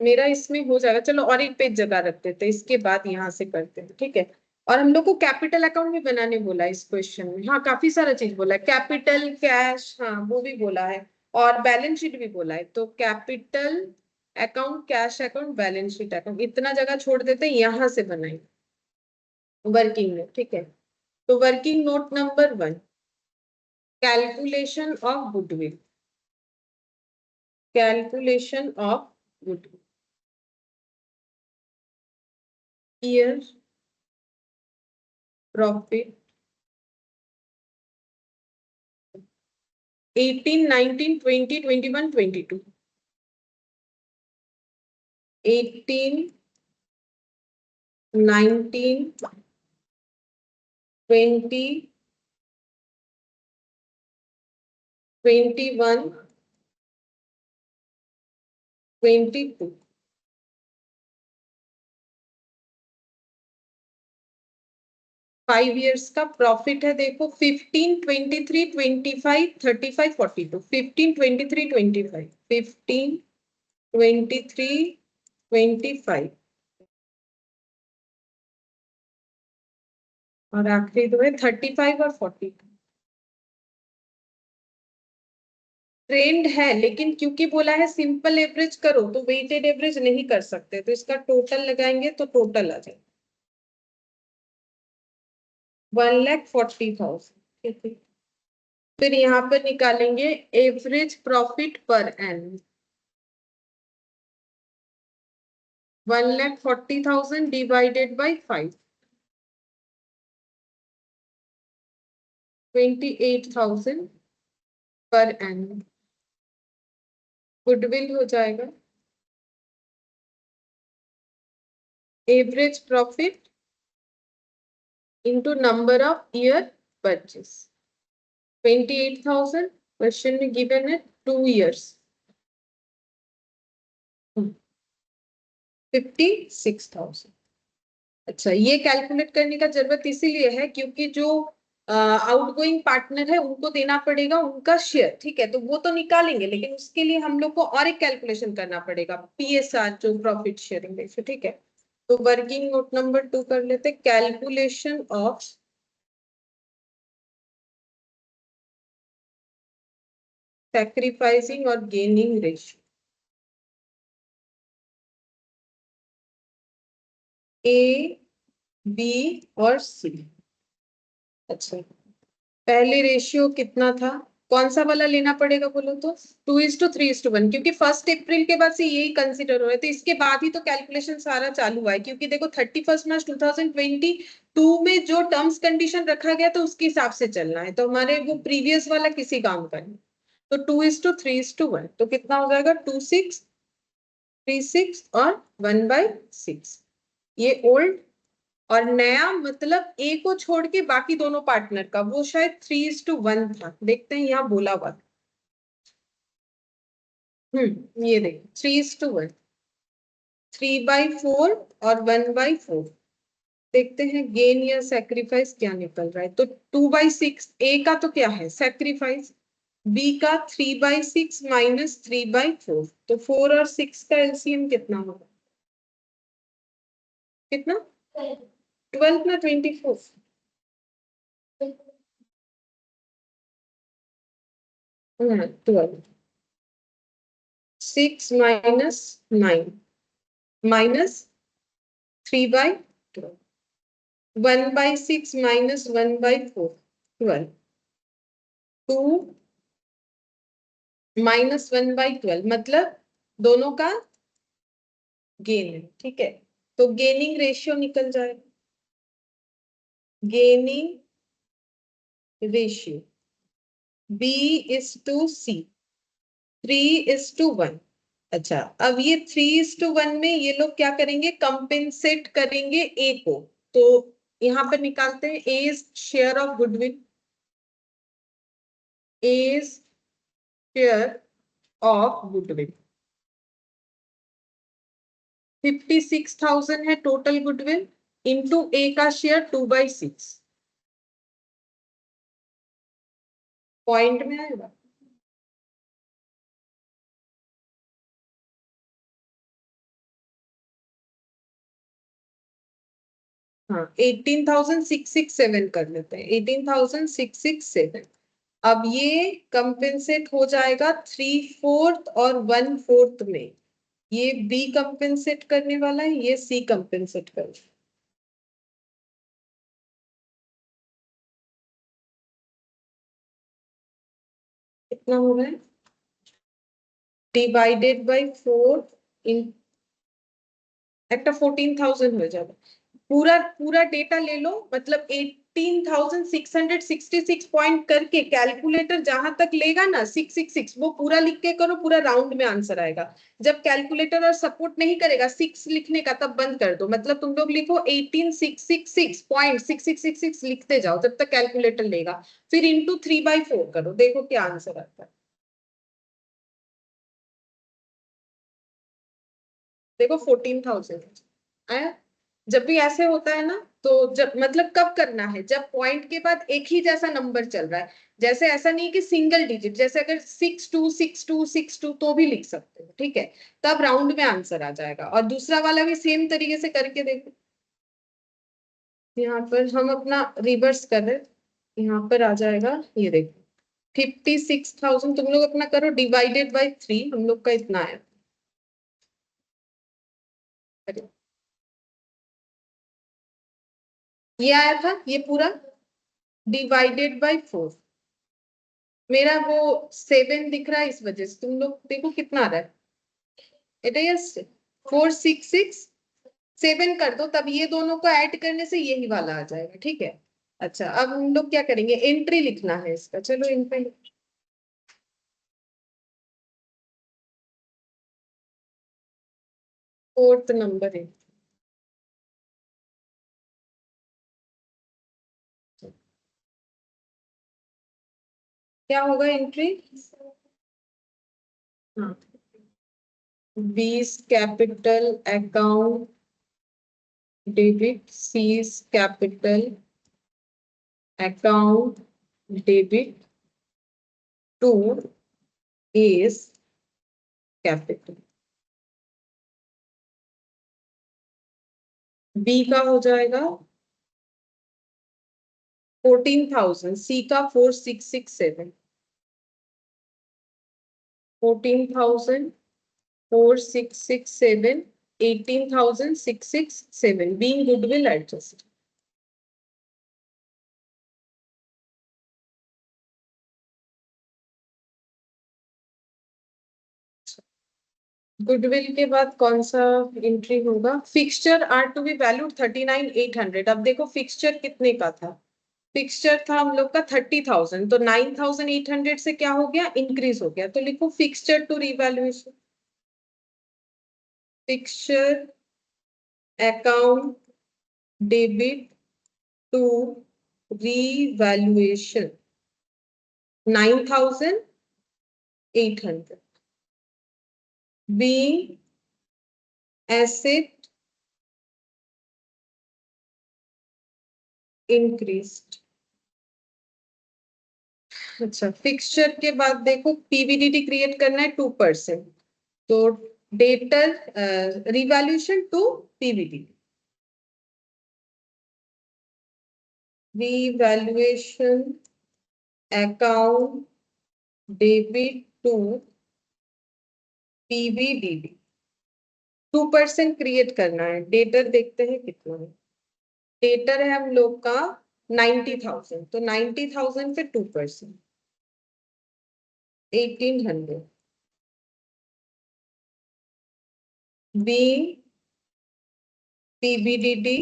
मेरा, इसमें हो जाएगा। चलो और एक पेज जगह रख देते हैं, इसके बाद यहाँ से करते हैं। ठीक है, और हम लोग को कैपिटल अकाउंट भी बनाने बोला है इस क्वेश्चन में। हाँ काफी सारा चीज बोला है, कैपिटल कैश, हाँ वो भी बोला है, और बैलेंस शीट भी बोला है। तो capital account, cash account, balance sheet account, इतना जगह छोड़ देते हैं, यहाँ से बनाएंगे वर्किंग में। ठीक है, तो working note number 1, calculation of goodwill, calculation of goodwill year profit 18, 19, 20, 21, 22, 18, 19, 20, 21, 22। 5 years का प्रॉफिट है, देखो 15, 23, 25, 35, 42। 15, 23, 25, 15, 23, 25 और आखिरी दो है 35 और 42। ट्रेंड है, लेकिन क्योंकि बोला है सिंपल एवरेज करो तो वेटेड एवरेज नहीं कर सकते, तो इसका टोटल लगाएंगे तो टोटल आ जाए 1,40,000। ठीक है, फिर यहाँ पर निकालेंगे एवरेज प्रॉफिट पर एन। 1,40,000 डिवाइडेड बाई 5, 28,000 पर एन। गुडविल हो जाएगा average profit into number of year purchase। 28,000 question में गिवन है 2 years, 56,000। अच्छा, ये कैलकुलेट करने का जरूरत इसीलिए है क्योंकि जो आउटगोइंग पार्टनर है उनको देना पड़ेगा उनका शेयर। ठीक है, तो वो तो निकालेंगे, लेकिन उसके लिए हम लोग को और एक कैलकुलेशन करना पड़ेगा, पीएसआर, जो प्रॉफिट शेयरिंग रेशियो। ठीक है, तो वर्किंग नोट नंबर 2 कर लेते, कैलकुलेशन ऑफ सैक्रिफाइसिंग और गेनिंग रेशियो। ए, बी और सी। अच्छा, पहले रेशियो कितना था, कौन सा वाला लेना पड़ेगा बोलो तो? 2:3:1, क्योंकि 1 अप्रैल के बाद से यही कंसिडर हो रहा है, तो इसके बाद ही तो कैलकुलेशन सारा चालू हुआ है। क्योंकि देखो 31 मार्च 2022 में जो टर्म्स कंडीशन रखा गया तो उसके हिसाब से चलना है, तो हमारे वो प्रीवियस वाला किसी काम का नहीं। तो 2:3:1, तो कितना हो जाएगा 2,636 और 1/6। ये ओल्ड और नया मतलब ए को छोड़ के बाकी दोनों पार्टनर का, वो शायद 3:1 था, देखते हैं यहाँ बोला हुआ। ये देखो 3:1, 3/4 और 1/4। देखते हैं गेन या सेक्रीफाइस क्या निकल रहा है। तो 2/6 ए का तो क्या है सेक्रीफाइस, बी का 3/6 माइनस 3/4, तो 4 और 6 का एलसीएम कितना होगा, कितना 12 ना 24। हाँ 12, 6 माइनस 9 माइनस 3/12, 1/6 माइनस 1/4, 12, 2 माइनस 1/12, मतलब दोनों का गेन है। ठीक है, तो गेनिंग रेशियो निकल जाएगा, गेनिंग रेशियो B/C, 3:1। अच्छा, अब ये 3:1 में ये लोग क्या करेंगे, कंपेंसेट करेंगे ए को। तो यहां पर निकालते हैं A's share of goodwill, A's share of goodwill 56,000 है टोटल गुडविल, इंटू ए का शेयर 2/6। पॉइंट में आएगा, हाँ 18,667 कर लेते हैं, 18,667। अब ये कंपेंसेट हो जाएगा 3/4 और 1/4 में, ये बी कंपेंसेट करने वाला है, ये सी कंपेंसेट कर। कितना हो रहा है, डिवाइडेड बाई 4 इन একটা 14,000 हो जाएगा। पूरा पूरा डेटा ले लो, मतलब 18,666 पॉइंट करके कैलकुलेटर जहां तक लेगा ना 666 वो पूरा लिख के करो, पूरा राउंड में आंसर आएगा। जब कैलकुलेटर और सपोर्ट नहीं करेगा 6 लिखने का तब बंद कर दो, मतलब तुम लोग लिखो 18,666.6666 लिखते जाओ जब तक कैलकुलेटर लेगा, फिर इंटू 3/4 करो, देखो क्या आंसर आता है। देखो 14,000 आया। जब भी ऐसे होता है ना तो जब मतलब कब करना है, जब पॉइंट के बाद एक ही जैसा नंबर चल रहा है, जैसे ऐसा नहीं कि सिंगल डिजिट, जैसे अगर 626262 तो भी लिख सकते हो, ठीक है, तब राउंड में आंसर आ जाएगा। और दूसरा वाला भी सेम तरीके से करके देखो। यहाँ पर हम अपना रिवर्स कर रहे, यहाँ पर आ जाएगा, ये देखो 56,000 तुम लोग अपना करो डिवाइडेड बाई 3, हम लोग का इतना है। ये आया था ये पूरा डिवाइडेड बाई 4, मेरा वो 7 दिख रहा है इस वजह से, तुम लोग देखो कितना आ रहा है, इट इज 466 7 कर दो, तब ये दोनों को ऐड करने से यही वाला आ जाएगा, ठीक है। अच्छा अब हम लोग क्या करेंगे, एंट्री लिखना है इसका, चलो एंट्री। फोर्थ नंबर है, क्या होगा एंट्री, हाँ, 20 capital account debit, C's capital account debit to A's capital. B का हो जाएगा 14,000, सी का 4667, 14,4667, 18,667 being goodwill adjusted। गुडविल के बाद कौन सा एंट्री होगा, fixture are to be valued 39,800। अब देखो फिक्सचर कितने का था, फिक्सचर था हम लोग का 30,000, तो 9,800 से क्या हो गया, इंक्रीज हो गया, तो लिखो fixture to revaluation, fixture account debit to revaluation 9,800 being asset increased। अच्छा फिक्सचर के बाद देखो पीवीडीटी क्रिएट करना है 2%, तो debtor revaluation to PVDT, revaluation account debit to PVDT 2% create करना है, डेटर देखते हैं कितना है, डेटर है हम लोग का 90,000, तो 90,000 पे 2% 1,800 बी पीबीडीटी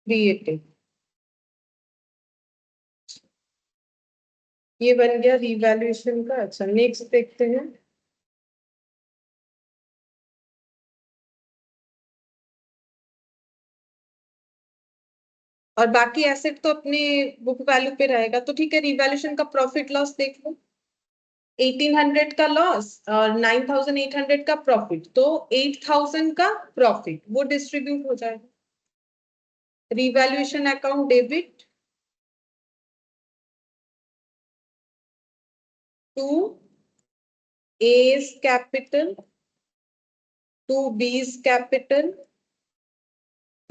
क्रिएटेड, ये बन गया रिवैल्यूएशन का। अच्छा नेक्स्ट देखते हैं, और बाकी एसेट तो अपने बुक वैल्यू पे रहेगा, तो ठीक है, रिवैल्यूएशन का प्रॉफिट लॉस देख लो, 1,800 का लॉस और 9,800 का प्रॉफिट, तो 8,000 का प्रॉफिट वो डिस्ट्रीब्यूट हो जाएगा, revaluation account debit to A's capital to B's capital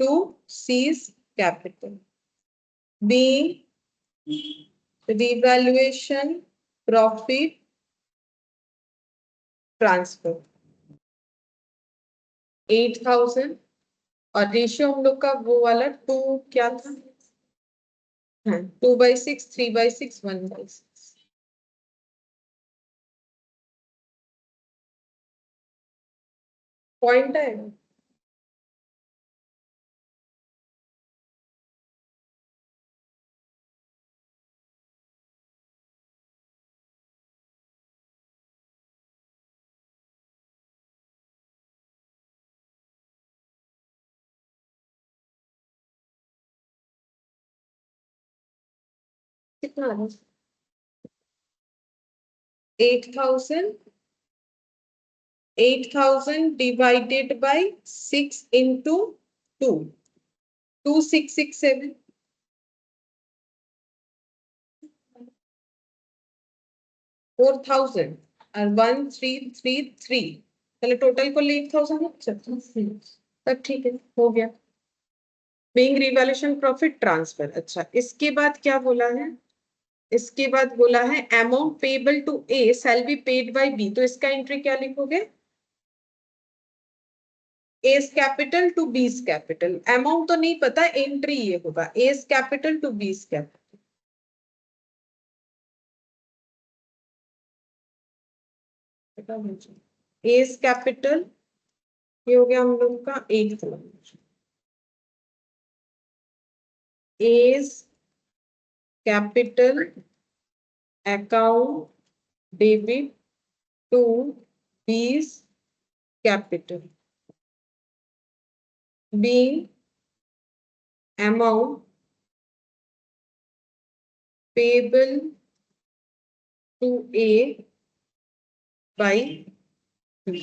to c's capital, being revaluation profit transfer 8,000, और रेशियो हम लोग का वो वाला 2 क्या था, हाँ 2/6, 3/6, 1/6, पॉइंट है। कितना आ रहा है? 8,000 डिवाइडेड बाई 6 इंटू 2, 2667, 4,000 और 1333, चलो टोटल को 8,000 तब ठीक है, हो गया। Paying revaluation profit transfer. अच्छा, इसके बाद क्या बोला है? इसके बाद बोला है amount payable to A shall be paid by B, तो इसका एंट्री क्या लिखोगे? S capital to B's capital. Amount तो नहीं पता, एंट्री ये होगा S capital to B's capital. S capital, ये हो गया हम लोग का एक number. S capital account debit to B's capital, being amount payable to A by B.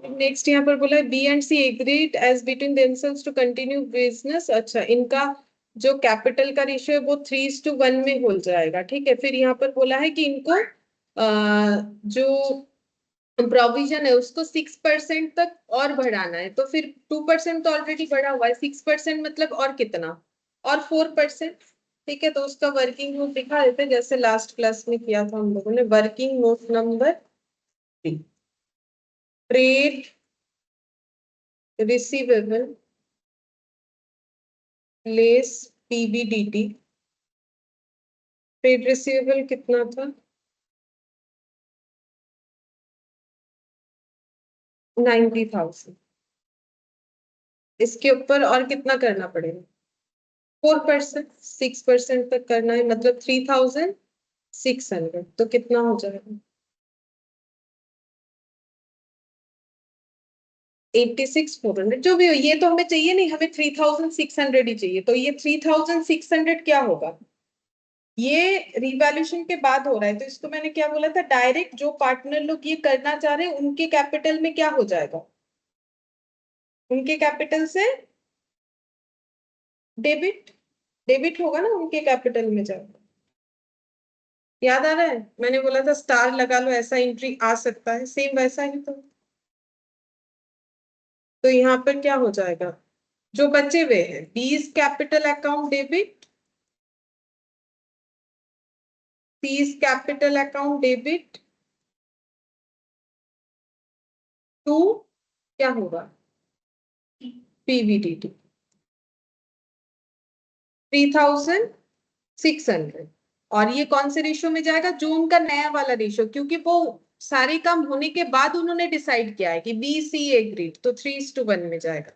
Next यहाँ पर बोला है B and C agreed as between themselves to continue business. अच्छा, इनका जो कैपिटल का रेशियो है वो 3:1 में हो जाएगा, ठीक है। फिर यहाँ पर बोला है कि इनको जो प्रोविजन है उसको 6% तक और बढ़ाना है, तो फिर 2% तो ऑलरेडी बढ़ा हुआ है, 6% मतलब और कितना? और 4%, ठीक है। तो उसका वर्किंग नोट दिखा देते हैं, जैसे लास्ट क्लास में किया था हम लोगों ने। Working note number 3, trade receivable less PBDT. Trade receivable कितना था? 90,000। इसके ऊपर और कितना करना पड़ेगा? 4%, 6% तक करना है, मतलब 3,600। तो कितना हो जाएगा? 86,400, जो भी हो। ये तो हमें चाहिए नहीं, हमें 3,600 ही चाहिए। तो ये 3,600 क्या होगा? ये रिवैल्यूएशन के बाद हो रहा है, तो इसको मैंने क्या बोला था? डायरेक्ट जो पार्टनर लोग ये करना चाह रहे हैं उनके कैपिटल में क्या हो जाएगा? उनके कैपिटल से डेबिट, डेबिट होगा ना, उनके कैपिटल में जाएगा। याद आ रहा है? मैंने बोला था स्टार लगा लो, ऐसा एंट्री आ सकता है, सेम वैसा ही। तो यहाँ पर क्या हो जाएगा? जो बचे हुए हैं, B's capital account debit, 30 capital account debit to, क्या होगा? पीवीडीटी 3,600। और ये कौन से रेशियो में जाएगा? जो उनका नया वाला रेशियो, क्योंकि वो सारे काम होने के बाद उन्होंने डिसाइड किया है कि बी सी एग्रीड, तो 3:1 में जाएगा।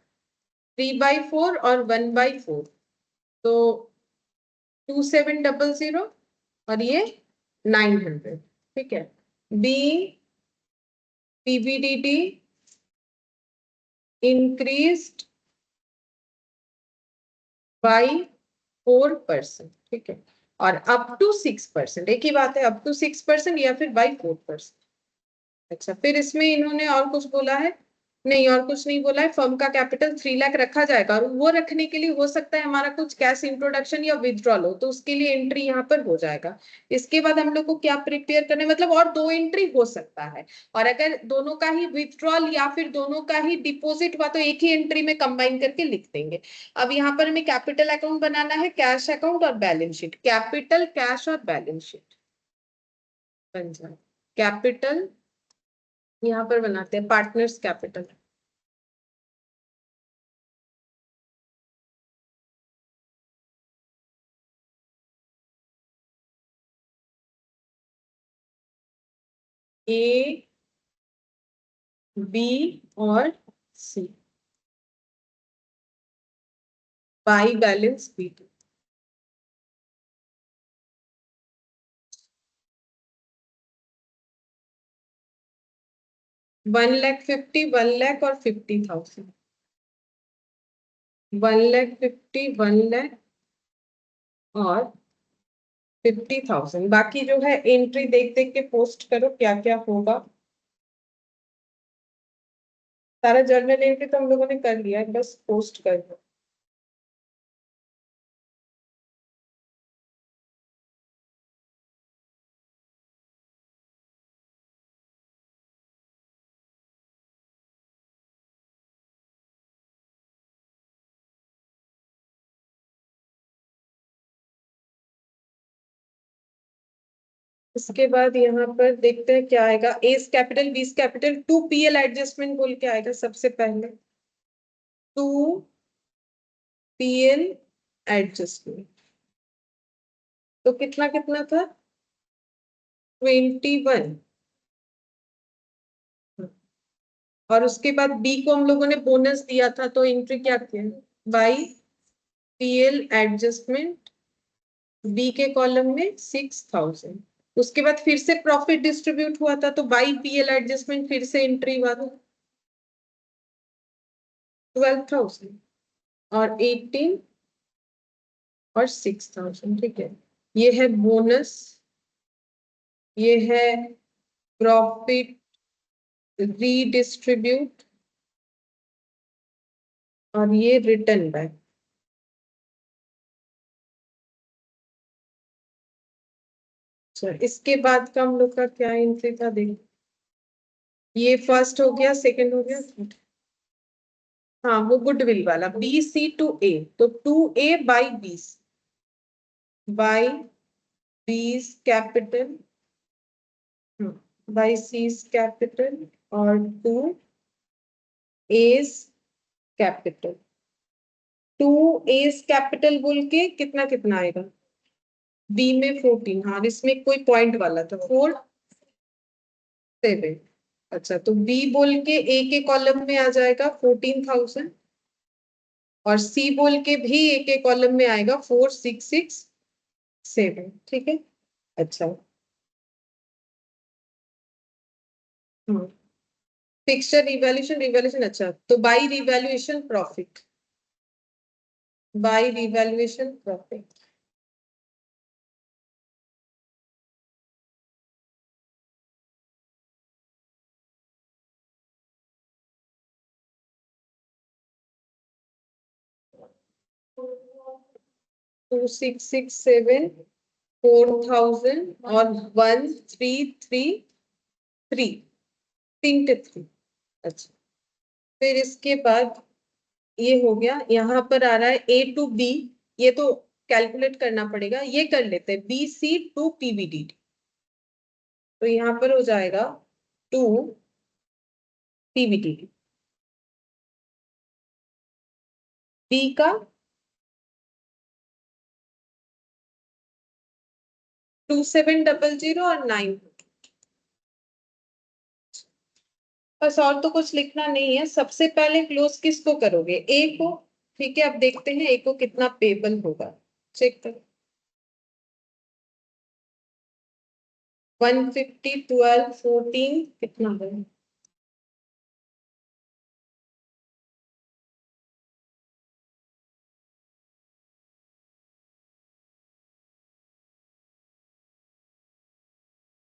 3/4 और 1/4, तो 2700 और ये 900, ठीक है। बी पीबीडीटी इंक्रीज्ड बाई 4%, ठीक है। और अप टू 6%, एक ही बात है, अप टू 6% या फिर बाई 4%। अच्छा, फिर इसमें इन्होंने और कुछ बोला है? नहीं, और कुछ नहीं बोला है। फर्म का कैपिटल 3 लाख रखा जाएगा, और वो रखने के लिए हो सकता है हमारा कुछ कैश इंट्रोडक्शन या विथड्रॉल हो, तो उसके लिए एंट्री यहाँ पर हो जाएगा। इसके बाद हम लोग को क्या प्रिपेयर करना है, मतलब और दो एंट्री हो सकता है। और अगर दोनों का ही विथड्रॉल या फिर दोनों का ही डिपोजिट हुआ तो एक ही एंट्री में कंबाइन करके लिख देंगे। अब यहाँ पर हमें कैपिटल अकाउंट बनाना है, कैश अकाउंट और बैलेंस शीट। कैपिटल, कैश और बैलेंस शीट बन जाए। कैपिटल यहाँ पर बनाते हैं पार्टनर्स कैपिटल, ए बी और सी बाई बैलेंस बी। 1,50,000, 1,00,000 और 50,000, 1,50,000, 1,00,000 और 50,000। बाकी जो है एंट्री देख देख के पोस्ट करो क्या क्या होगा। सारा जर्नल एंट्री तो हम लोगों ने कर लिया है, बस पोस्ट कर दो। इसके बाद यहाँ पर देखते हैं क्या आएगा। एस कैपिटल, बीस कैपिटल, 2 PL एडजस्टमेंट बोल के आएगा सबसे पहले। 2 PL एडजस्टमेंट, तो कितना कितना था? 21। और उसके बाद बी को हम लोगों ने बोनस दिया था, तो एंट्री क्या किया? बाई PL एडजस्टमेंट, बी के कॉलम में 6,000। उसके बाद फिर से प्रॉफिट डिस्ट्रीब्यूट हुआ था, तो बाई PL एडजस्टमेंट फिर से एंट्री हुआ था 12,000 और 18 और 6,000। ठीक है, ये है बोनस, ये है प्रॉफिट रीडिस्ट्रीब्यूट, और ये रिटर्न बैक। इसके बाद का हम लोग का क्या एंट्री था देखो। ये फर्स्ट हो गया, सेकंड हो गया, हाँ वो गुडविल वाला BC to A, तो 2A बाई बीस कैपिटल, बाई सीज कैपिटल, और 2A's कैपिटल। 2A's कैपिटल बोल के कितना कितना आएगा? बी में 14, हाँ इसमें कोई पॉइंट वाला था, 4,7। अच्छा, तो बी बोल के ए के कॉलम में आ जाएगा 14,000, और सी बोल के भी ए के कॉलम में आएगा 4,667। ठीक है, अच्छा। हाँ, फिक्सचर रिवैल्यूएशन, रिवैल्यूएशन, अच्छा तो by revaluation profit, by revaluation profit. Two six six seven 4,000 और 1,333, 3 अच्छा। फिर इसके बाद ये हो गया, यहाँ पर आ रहा है A to B, ये तो कैलकुलेट करना पड़ेगा, ये कर लेते हैं BC to PBD। तो यहाँ पर हो जाएगा 2 PBD, बी का 2,700 और 9। बस और तो कुछ लिखना नहीं है। सबसे पहले क्लोज किसको करोगे? ए को। ठीक है, अब देखते हैं ए को कितना पेबल होगा, चेक करो। 150, 12, 14 कितना है?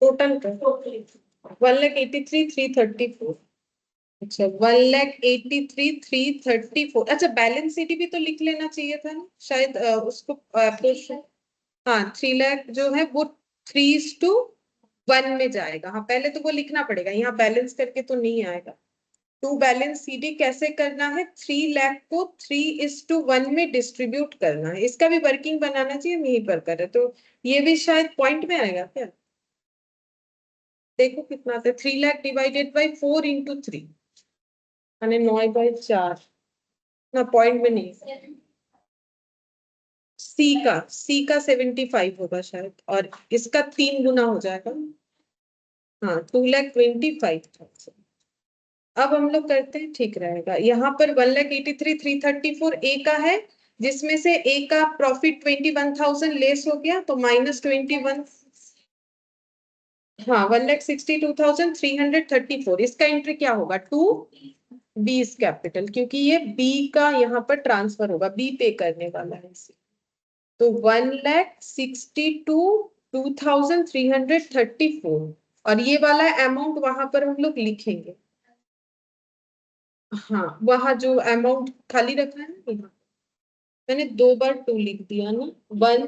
टोटल कर 1,83,334। अच्छा, 1,83,334। अच्छा, बैलेंस शीट भी तो लिख लेना चाहिए था ना शायद, उसको अप्रोच। हाँ, 3 लाख जो है वो 3:1 में जाएगा। हाँ, पहले तो वो लिखना पड़ेगा, यहाँ बैलेंस करके तो नहीं आएगा। टू बैलेंस CD कैसे करना है? 3 लाख को 3:1 में डिस्ट्रीब्यूट करना है। इसका भी वर्किंग बनाना चाहिए, यहीं पर करे तो ये भी शायद पॉइंट में आएगा क्या? देखो कितना था, 3 लाख डिवाइडेड बाई 4 × 3, यानी 9/4 ना, पॉइंट में नहीं। सी का 75 होगा शायद, और इसका 3 गुना हो जाएगा। हाँ, 2,25,000। अब हम लोग करते हैं, ठीक रहेगा। यहाँ पर 1,83,334 ए का है, जिसमें से ए का प्रॉफिट 21,000 लेस हो गया, तो -21। हाँ 1,62,334, इसका एंट्री क्या होगा, टू बी इज कैपिटल, क्योंकि ये बी का यहाँ पर ट्रांसफर होगा, बी पे करने वाला है इसे। तो 1,62,2,334, और ये वाला अमाउंट वहां पर हम लोग लिखेंगे। हाँ वहां जो अमाउंट खाली रखा है ना यहाँ, मैंने 2 बार 2 लिख दिया ना, वन,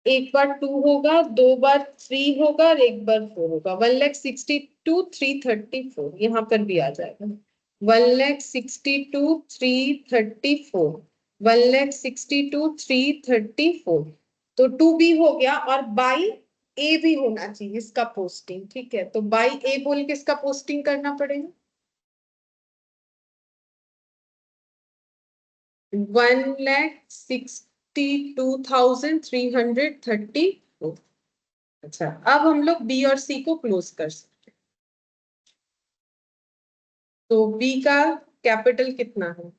एक बार 2 होगा, 2 बार 3 होगा, और एक बार 4 होगा, 1,62,334 यहाँ पर भी आ जाएगा, 1,62,334, 1,62,334। तो 2 बी हो गया, और बाई ए भी होना चाहिए इसका पोस्टिंग, ठीक है, तो बाई ए बोल के इसका पोस्टिंग करना पड़ेगा, 1,62,334। अच्छा, अब हम लोग बी और सी को क्लोज कर सकते हैं। तो बी का कैपिटल कितना है,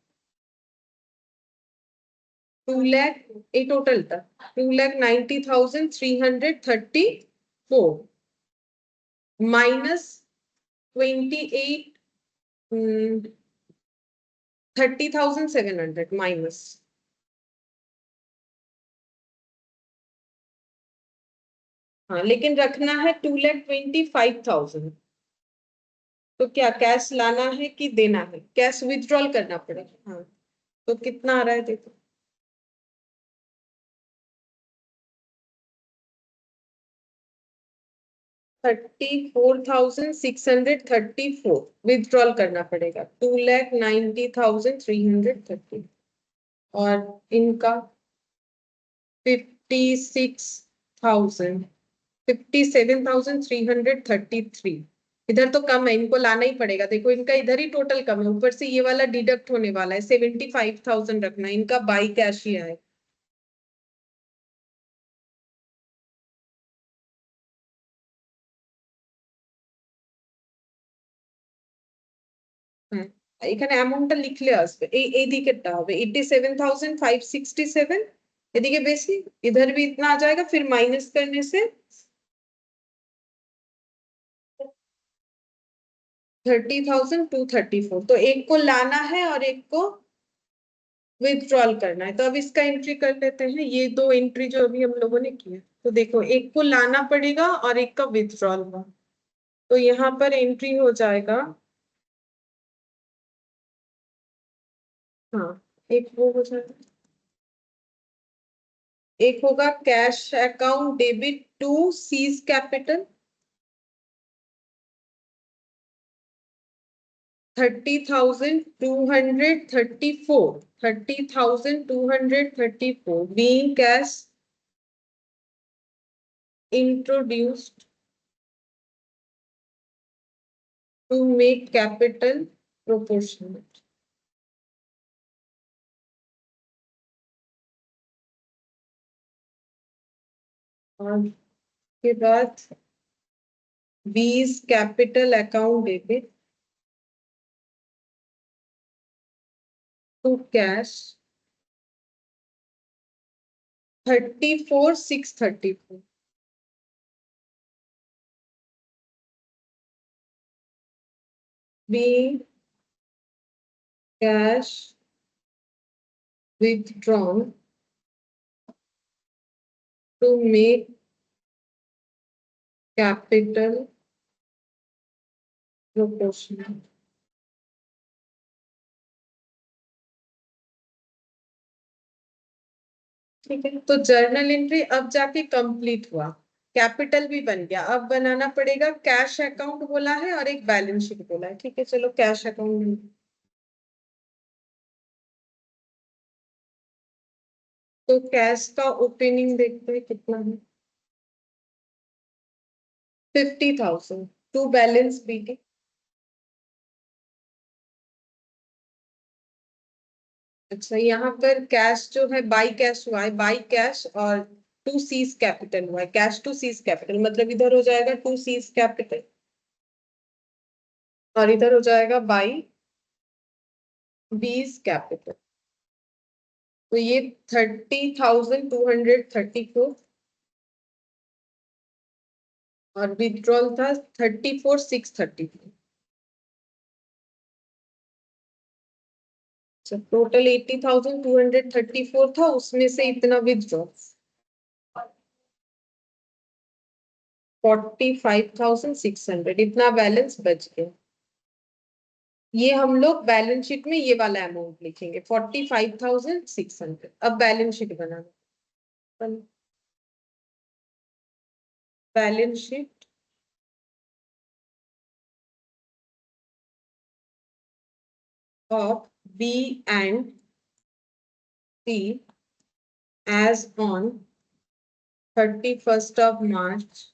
2 लाख, ए टोटल था 2,90,334 माइनस 28, 30,700 माइनस, हाँ लेकिन रखना है 2,25,000। तो क्या कैश लाना है कि देना है, कैश विथड्रॉल करना पड़ेगा, हाँ। तो कितना आ रहा है देखो, 34,634 विथड्रॉल करना पड़ेगा, 2,90,330, और इनका 57,333। इधर तो कम है, इनको लाना ही पड़ेगा, देखो इनका इधर ही टोटल कम है, ऊपर से ये वाला डिडक्ट होने वाला है, 75,000 रखना है, इनका बाई कैश ही आए। এখানে অ্যামাউন্টটা লিখলে আসবে, এই দিকেরটা হবে 87,567, এদিকে বেশি, इधर भी इतना आ जाएगा, फिर माइनस करने से 30,234, तो एक को लाना है और एक को विथड्रॉल करना है, तो अब इसका एंट्री कर लेते हैं, ये दो एंट्री जो अभी हम लोगों ने किया, तो देखो एक को लाना पड़ेगा और एक का विथड्रॉल हुआ, तो यहाँ पर एंट्री हो जाएगा, हाँ एक वो हो जाएगा, एक होगा cash account debit to C's capital 30,234, 30,234 being cash introduced to make capital proportionate. और के बाद B's capital account debit to cash 34,634 being cash withdrawn to make capital proportionate. ठीक है, तो जर्नल एंट्री अब जाके कंप्लीट हुआ, कैपिटल भी बन गया, अब बनाना पड़ेगा कैश अकाउंट बोला है और एक बैलेंस शीट बोला है, ठीक है चलो कैश अकाउंट, तो कैश का ओपनिंग देखते हैं कितना है, 50,000 टू बैलेंस बीटी। अच्छा यहाँ पर कैश जो है बाई कैश हुआ है, बाई कैश, और टू सीज कैपिटल हुआ है, कैश टू सीज कैपिटल, मतलब इधर हो जाएगा टू सीज कैपिटल और इधर हो जाएगा बाई बीज कैपिटल, तो ये 30,234 और विथड्रॉल था 34,634। टोटल 80,234 था, उसमें से इतना विथड्रॉल 45,600, इतना बैलेंस बच गया। ये हम लोग बैलेंस शीट में ये वाला अमाउंट लिखेंगे 45,600। अब balance sheet banana, balance sheet of B and C as on 31st of March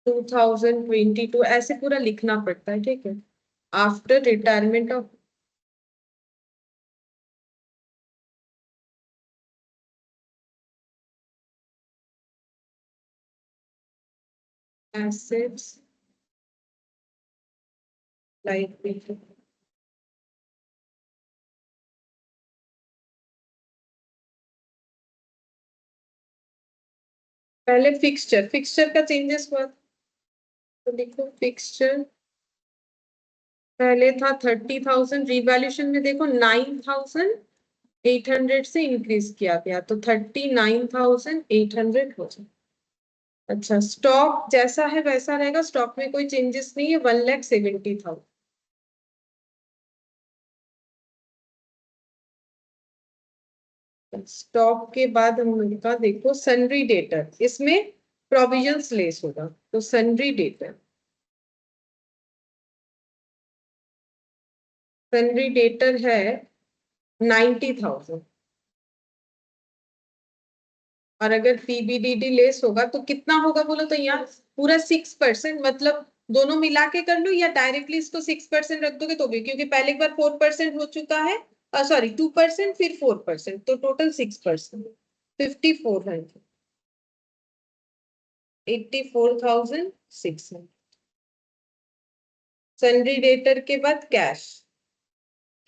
2022, ऐसे पूरा लिखना पड़ता है, ठीक है। After retirement of assets liability, पहले फिक्सचर, फिक्सचर का चेंजेस हुआ तो देखो फिक्सचर पहले था 30,000, रिवैल्यूएशन में देखो 9,800 से इंक्रीज किया गया तो 39,800 हो जाए। अच्छा, स्टॉक जैसा है वैसा रहेगा, स्टॉक में कोई चेंजेस नहीं है, 1,70,000। स्टॉक के बाद हम लोग का देखो सन्ड्री डेटर, इसमें प्रोविजंस लेस होगा तो सन्ड्री डेटर, सन्ड्री डेटर है 90,000 और अगर पीबीडीडी लेस होगा तो कितना होगा बोलो तो यहाँ पूरा 6%, मतलब दोनों मिला के कर लो या डायरेक्टली इसको 6% रख दोगे तो भी, क्योंकि पहले एक बार 4% हो चुका है, सॉरी 2% फिर 4%, तो टोटल 6%, 5400, 84,600। सन्ड्री डेटर के बाद कैश,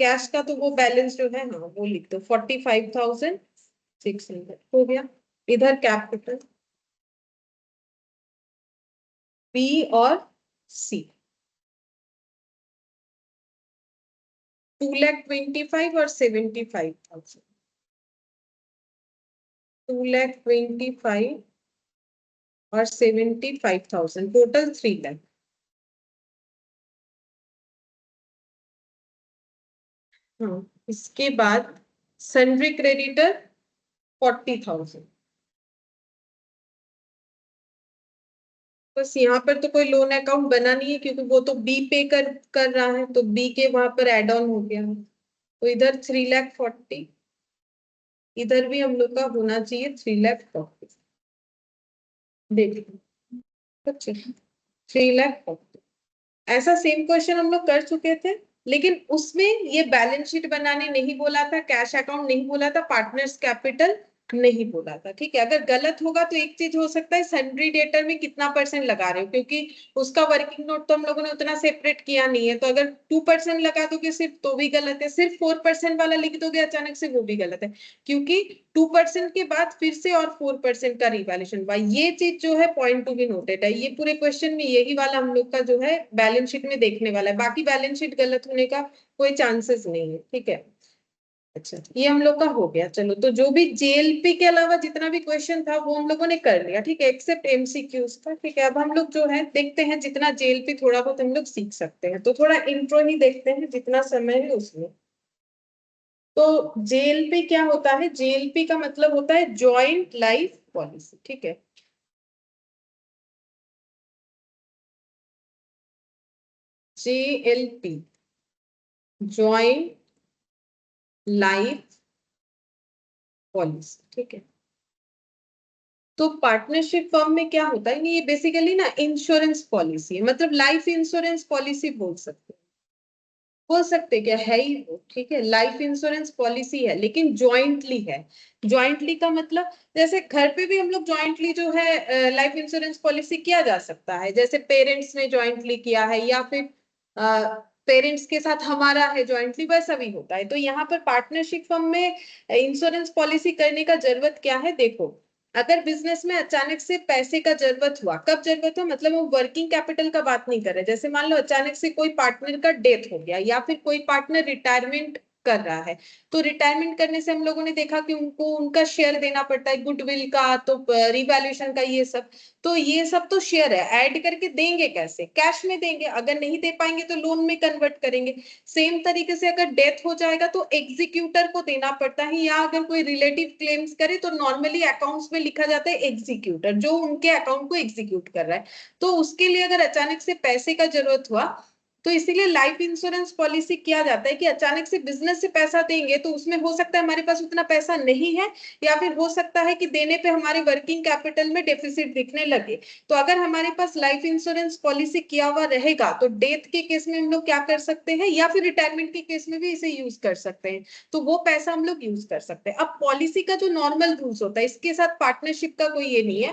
कैश का तो वो बैलेंस जो है, हाँ वो लिख दो 45,600 हो गया। इधर कैपिटल बी और सी 2,25,000 और 75,000, 2,25,000 और 75,000, टोटल 3 लाख। हाँ, इसके बाद सन्ड्री क्रेडिटर 40,000, बस यहाँ पर तो कोई लोन अकाउंट बना नहीं है क्योंकि वो तो बी पे कर रहा है, तो बी के वहां पर एड ऑन हो गया है, तो इधर 3,40,000, इधर भी हम लोग का होना चाहिए 3,40,000। देखिए 3,40,000, ऐसा सेम क्वेश्चन हम लोग कर चुके थे, लेकिन उसमें ये बैलेंस शीट बनाने नहीं बोला था, कैश अकाउंट नहीं बोला था, पार्टनर्स कैपिटल नहीं बोला था, ठीक है। अगर गलत होगा तो एक चीज हो सकता है सन्ड्री डेटर में कितना परसेंट लगा रहे हो, क्योंकि उसका वर्किंग नोट तो हम लोगों ने उतना सेपरेट किया नहीं है, तो अगर 2% लगा दोगे सिर्फ तो भी गलत है, सिर्फ 4% वाला लिख दोगे अचानक से वो भी गलत है, क्योंकि 2% के बाद फिर से और 4% का रिवैल्यूएशन हुआ, ये चीज जो है पॉइंट टू बी नोटेड है, ये पूरे क्वेश्चन में यही वाला हम लोग का जो है बैलेंस शीट में देखने वाला है, बाकी बैलेंस शीट गलत होने का कोई चांसेस नहीं है, ठीक है। अच्छा, ये हम लोग का हो गया, चलो तो जो भी जेएलपी के अलावा जितना भी क्वेश्चन था वो हम लोगों ने कर लिया, ठीक है, एक्सेप्ट एमसीक्यूज का, ठीक है। अब हम लोग जो है देखते हैं जितना जेएलपी थोड़ा बहुत हम लोग सीख सकते हैं, तो थोड़ा इंट्रो ही देखते हैं जितना समय है उसमें। तो जेएलपी क्या होता है, जेएलपी का मतलब होता है जॉइंट लाइफ पॉलिसी, ठीक है। जेएलपी जॉइंट लाइफ पॉलिसी, ठीक है। तो पार्टनरशिप फर्म में क्या होता है, ये बेसिकली ना इंश्योरेंस पॉलिसी है, मतलब लाइफ इंश्योरेंस पॉलिसी बोल सकते क्या है ही वो, ठीक है, लाइफ इंश्योरेंस पॉलिसी है लेकिन जॉइंटली है। जॉइंटली का मतलब जैसे घर पे भी हम लोग जॉइंटली जो है लाइफ इंश्योरेंस पॉलिसी किया जा सकता है, जैसे पेरेंट्स ने जॉइंटली किया है, या फिर पेरेंट्स के साथ हमारा है ज्वाइंटली, वैसा भी होता है। तो यहाँ पर पार्टनरशिप फर्म में इंश्योरेंस पॉलिसी करने का जरूरत क्या है, देखो अगर बिजनेस में अचानक से पैसे का जरूरत हुआ, कब जरूरत हो मतलब वो वर्किंग कैपिटल का बात नहीं कर रहे, जैसे मान लो अचानक से कोई पार्टनर का डेथ हो गया या फिर कोई पार्टनर रिटायरमेंट कर रहा है, तो रिटायरमेंट करने से हम लोगों ने देखा कि उनको उनका शेयर देना पड़ता है गुडविल का, तो रिवैल्यूएशन का, ये सब। तो ये सब तो शेयर है, ऐड करके देंगे कैसे, कैश में देंगे, अगर नहीं दे पाएंगे तो लोन में कन्वर्ट करेंगे। सेम तरीके से अगर डेथ हो जाएगा तो एग्जीक्यूटर को देना पड़ता है, या अगर कोई रिलेटिव क्लेम्स करे तो नॉर्मली अकाउंट्स में लिखा जाता है एग्जीक्यूटर, जो उनके अकाउंट को एग्जीक्यूट कर रहा है। तो उसके लिए अगर अचानक से पैसे का जरूरत हुआ, तो इसीलिए लाइफ इंश्योरेंस पॉलिसी किया जाता है कि अचानक से बिजनेस से पैसा देंगे तो उसमें हो सकता है हमारे पास उतना पैसा नहीं है, या फिर हो सकता है कि देने पे हमारे वर्किंग कैपिटल में डेफिसिट दिखने लगे। तो अगर हमारे पास लाइफ इंश्योरेंस पॉलिसी किया हुआ रहेगा तो डेथ के केस में हम लोग क्या कर सकते हैं, या फिर रिटायरमेंट के केस में भी इसे यूज कर सकते हैं, तो वो पैसा हम लोग यूज कर सकते हैं। अब पॉलिसी का जो नॉर्मल रूल्स होता है, इसके साथ पार्टनरशिप का कोई ये नहीं है।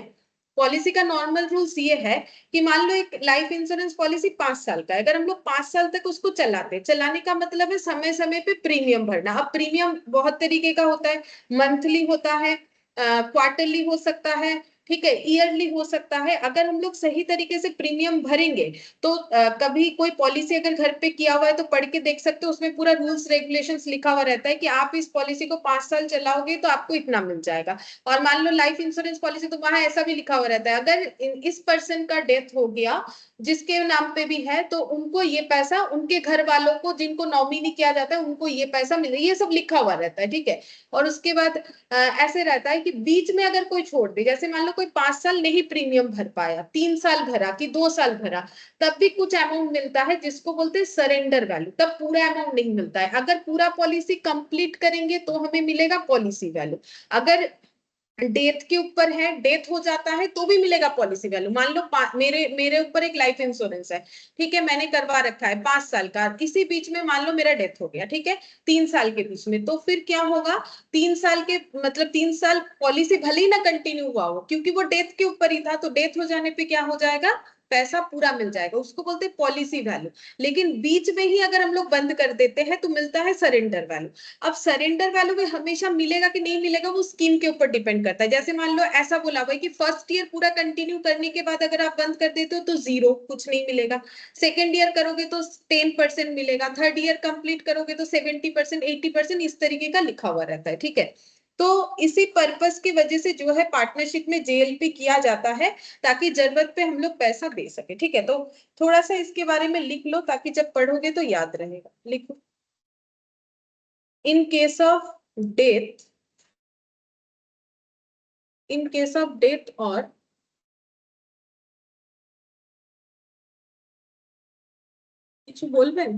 पॉलिसी का नॉर्मल रूल्स ये है कि मान लो एक लाइफ इंश्योरेंस पॉलिसी 5 साल का है, अगर हम लोग 5 साल तक उसको चलाते हैं, चलाने का मतलब है समय समय पे प्रीमियम भरना। अब प्रीमियम बहुत तरीके का होता है, मंथली होता है, क्वार्टरली हो सकता है, ठीक है, ईयरली हो सकता है। अगर हम लोग सही तरीके से प्रीमियम भरेंगे तो कभी कोई पॉलिसी अगर घर पे किया हुआ है तो पढ़ के देख सकते हो, उसमें पूरा रूल्स रेगुलेशंस लिखा हुआ रहता है कि आप इस पॉलिसी को 5 साल चलाओगे तो आपको इतना मिल जाएगा। और मान लो लाइफ इंश्योरेंस पॉलिसी, तो वहां ऐसा भी लिखा हुआ रहता है अगर इस पर्सन का डेथ हो गया जिसके नाम पे भी है, तो उनको ये पैसा, उनके घर वालों को जिनको नॉमिनी किया जाता है उनको ये पैसा मिले, ये सब लिखा हुआ रहता है, ठीक है। और उसके बाद ऐसे रहता है कि बीच में अगर कोई छोड़ दे, जैसे मान लो कोई 5 साल नहीं प्रीमियम भर पाया, 3 साल भरा कि 2 साल भरा, तब भी कुछ अमाउंट मिलता है जिसको बोलते हैं सरेंडर वैल्यू, तब पूरा अमाउंट नहीं मिलता है। अगर पूरा पॉलिसी कंप्लीट करेंगे तो हमें मिलेगा पॉलिसी वैल्यू। अगर डेथ के ऊपर है, डेथ हो जाता है तो भी मिलेगा पॉलिसी वैल्यू। मान लो मेरे मेरे ऊपर एक लाइफ इंश्योरेंस है, ठीक है, मैंने करवा रखा है 5 साल का, इसी बीच में मान लो मेरा डेथ हो गया, ठीक है, 3 साल के बीच में, तो फिर क्या होगा, 3 साल के मतलब 3 साल पॉलिसी भले ही ना कंटिन्यू हुआ हो, क्योंकि वो डेथ के ऊपर ही था, तो डेथ हो जाने पे क्या हो जाएगा, पैसा पूरा मिल जाएगा, उसको बोलते हैं पॉलिसी वैल्यू। लेकिन बीच में ही अगर हम लोग बंद कर देते हैं तो मिलता है सरेंडर वैल्यू। अब सरेंडर वैल्यू में हमेशा मिलेगा कि नहीं मिलेगा वो स्कीम के ऊपर डिपेंड करता है। जैसे मान लो ऐसा बोला हुआ है कि फर्स्ट ईयर पूरा कंटिन्यू करने के बाद अगर आप बंद कर देते हो तो जीरो, कुछ नहीं मिलेगा। सेकेंड ईयर करोगे तो 10% मिलेगा, थर्ड ईयर कंप्लीट करोगे तो 70%, 80%, इस तरीके का लिखा हुआ रहता है, ठीक है। तो इसी पर्पस की वजह से जो है पार्टनरशिप में जेएलपी किया जाता है, ताकि जरूरत पे हम लोग पैसा दे सके, ठीक है। तो थोड़ा सा इसके बारे में लिख लो ताकि जब पढ़ोगे तो याद रहेगा, लिखो। in case of death in case of death or কিছু বলবেন?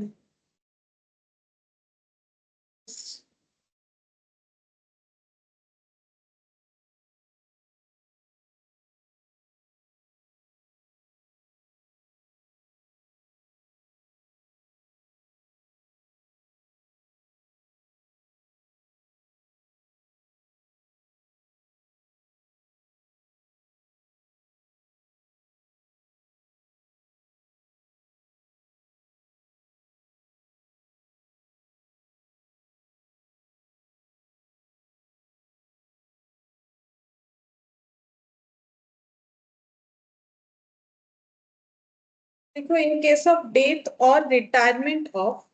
देखो, इन केस ऑफ डेथ और रिटायरमेंट ऑफ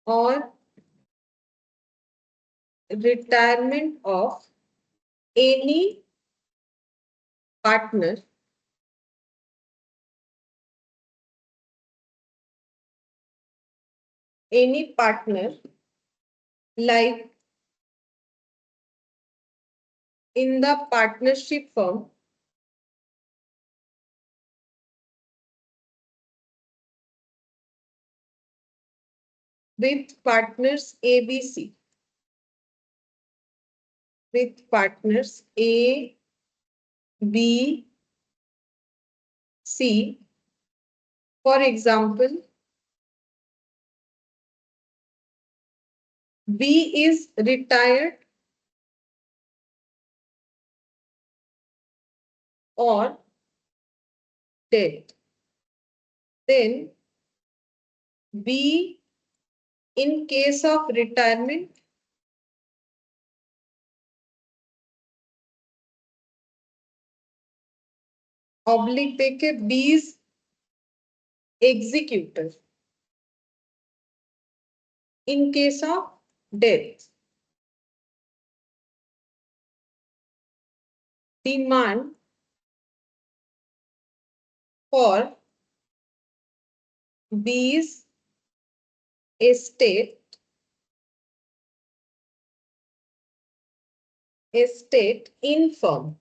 और retirement of any partner any partner like in the partnership firm with partners ABC, with partners A, B, C. For example, B is retired or dead. Then B, in case of retirement, oblique देके B is executor in case of death. Demand for B's estate in firm,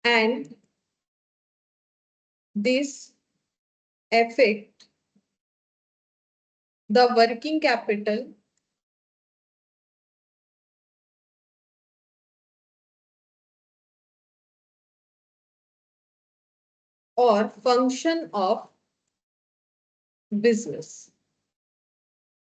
and this affect the working capital or function of business.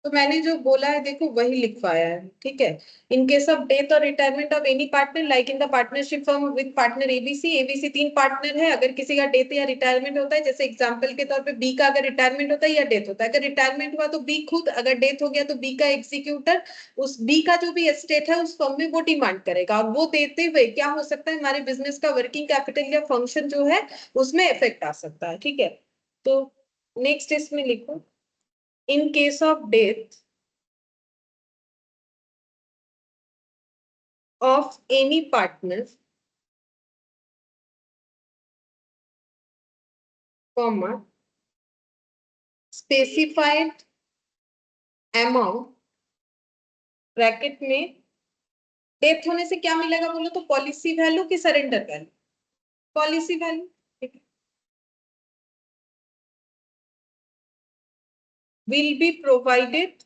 तो मैंने जो बोला है देखो वही लिखवाया है, ठीक है। इन केस ऑफ डेथ और retirement of any partner like in the partnership firm with partner ABC 3 partner है। अगर किसी का डेथ या रिटायरमेंट होता है, जैसे एग्जांपल के तौर पे बी का अगर रिटायरमेंट होता है या डेथ होता है, अगर रिटायरमेंट हुआ तो बी खुद, अगर डेथ हो गया तो बी का एग्जीक्यूटर, उस बी का जो भी एस्टेट है उस फर्म में वो डिमांड करेगा, और वो देते हुए क्या हो सकता है, हमारे बिजनेस का वर्किंग कैपिटल या फंक्शन जो है उसमें इफेक्ट आ सकता है, ठीक है। तो नेक्स्ट इसमें लिखो, in case of death of any partner, comma, specified amount, bracket में, डेथ होने से क्या मिलेगा बोलो तो पॉलिसी वैल्यू की सरेंडर वैल्यू, पॉलिसी वैल्यू, ठीक है, will be provided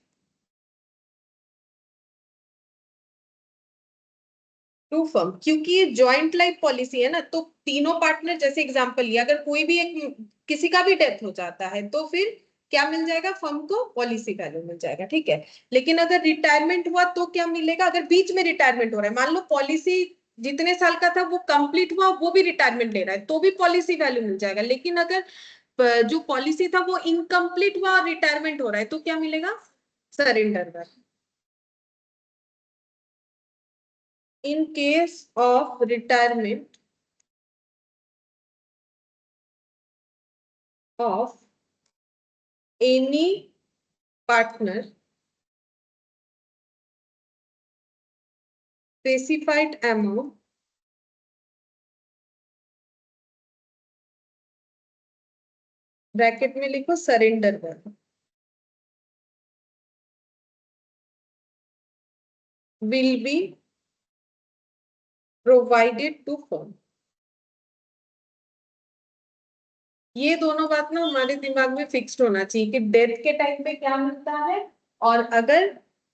to firm, क्योंकि ये जॉइंट लाइफ पॉलिसी है ना, तो तीनों पार्टनर, जैसे एग्जांपल लिया, अगर कोई भी एक किसी का भी डेथ हो जाता है तो फिर क्या मिल जाएगा, फर्म को पॉलिसी वैल्यू मिल जाएगा, ठीक है। लेकिन अगर रिटायरमेंट हुआ तो क्या मिलेगा, अगर बीच में रिटायरमेंट हो रहा है, मान लो पॉलिसी जितने साल का था वो कंप्लीट हुआ, वो भी रिटायरमेंट ले रहा है, तो भी पॉलिसी वैल्यू मिल जाएगा। लेकिन अगर जो पॉलिसी था वो इनकम्प्लीट हुआ और रिटायरमेंट हो रहा है तो क्या मिलेगा, surrender value. In case of retirement of any partner, specified amount bracket में लिखो surrender value will be provided to firm। ये दोनों बात ना हमारे दिमाग में फिक्स्ड होना चाहिए कि डेथ के टाइम पे क्या मिलता है और अगर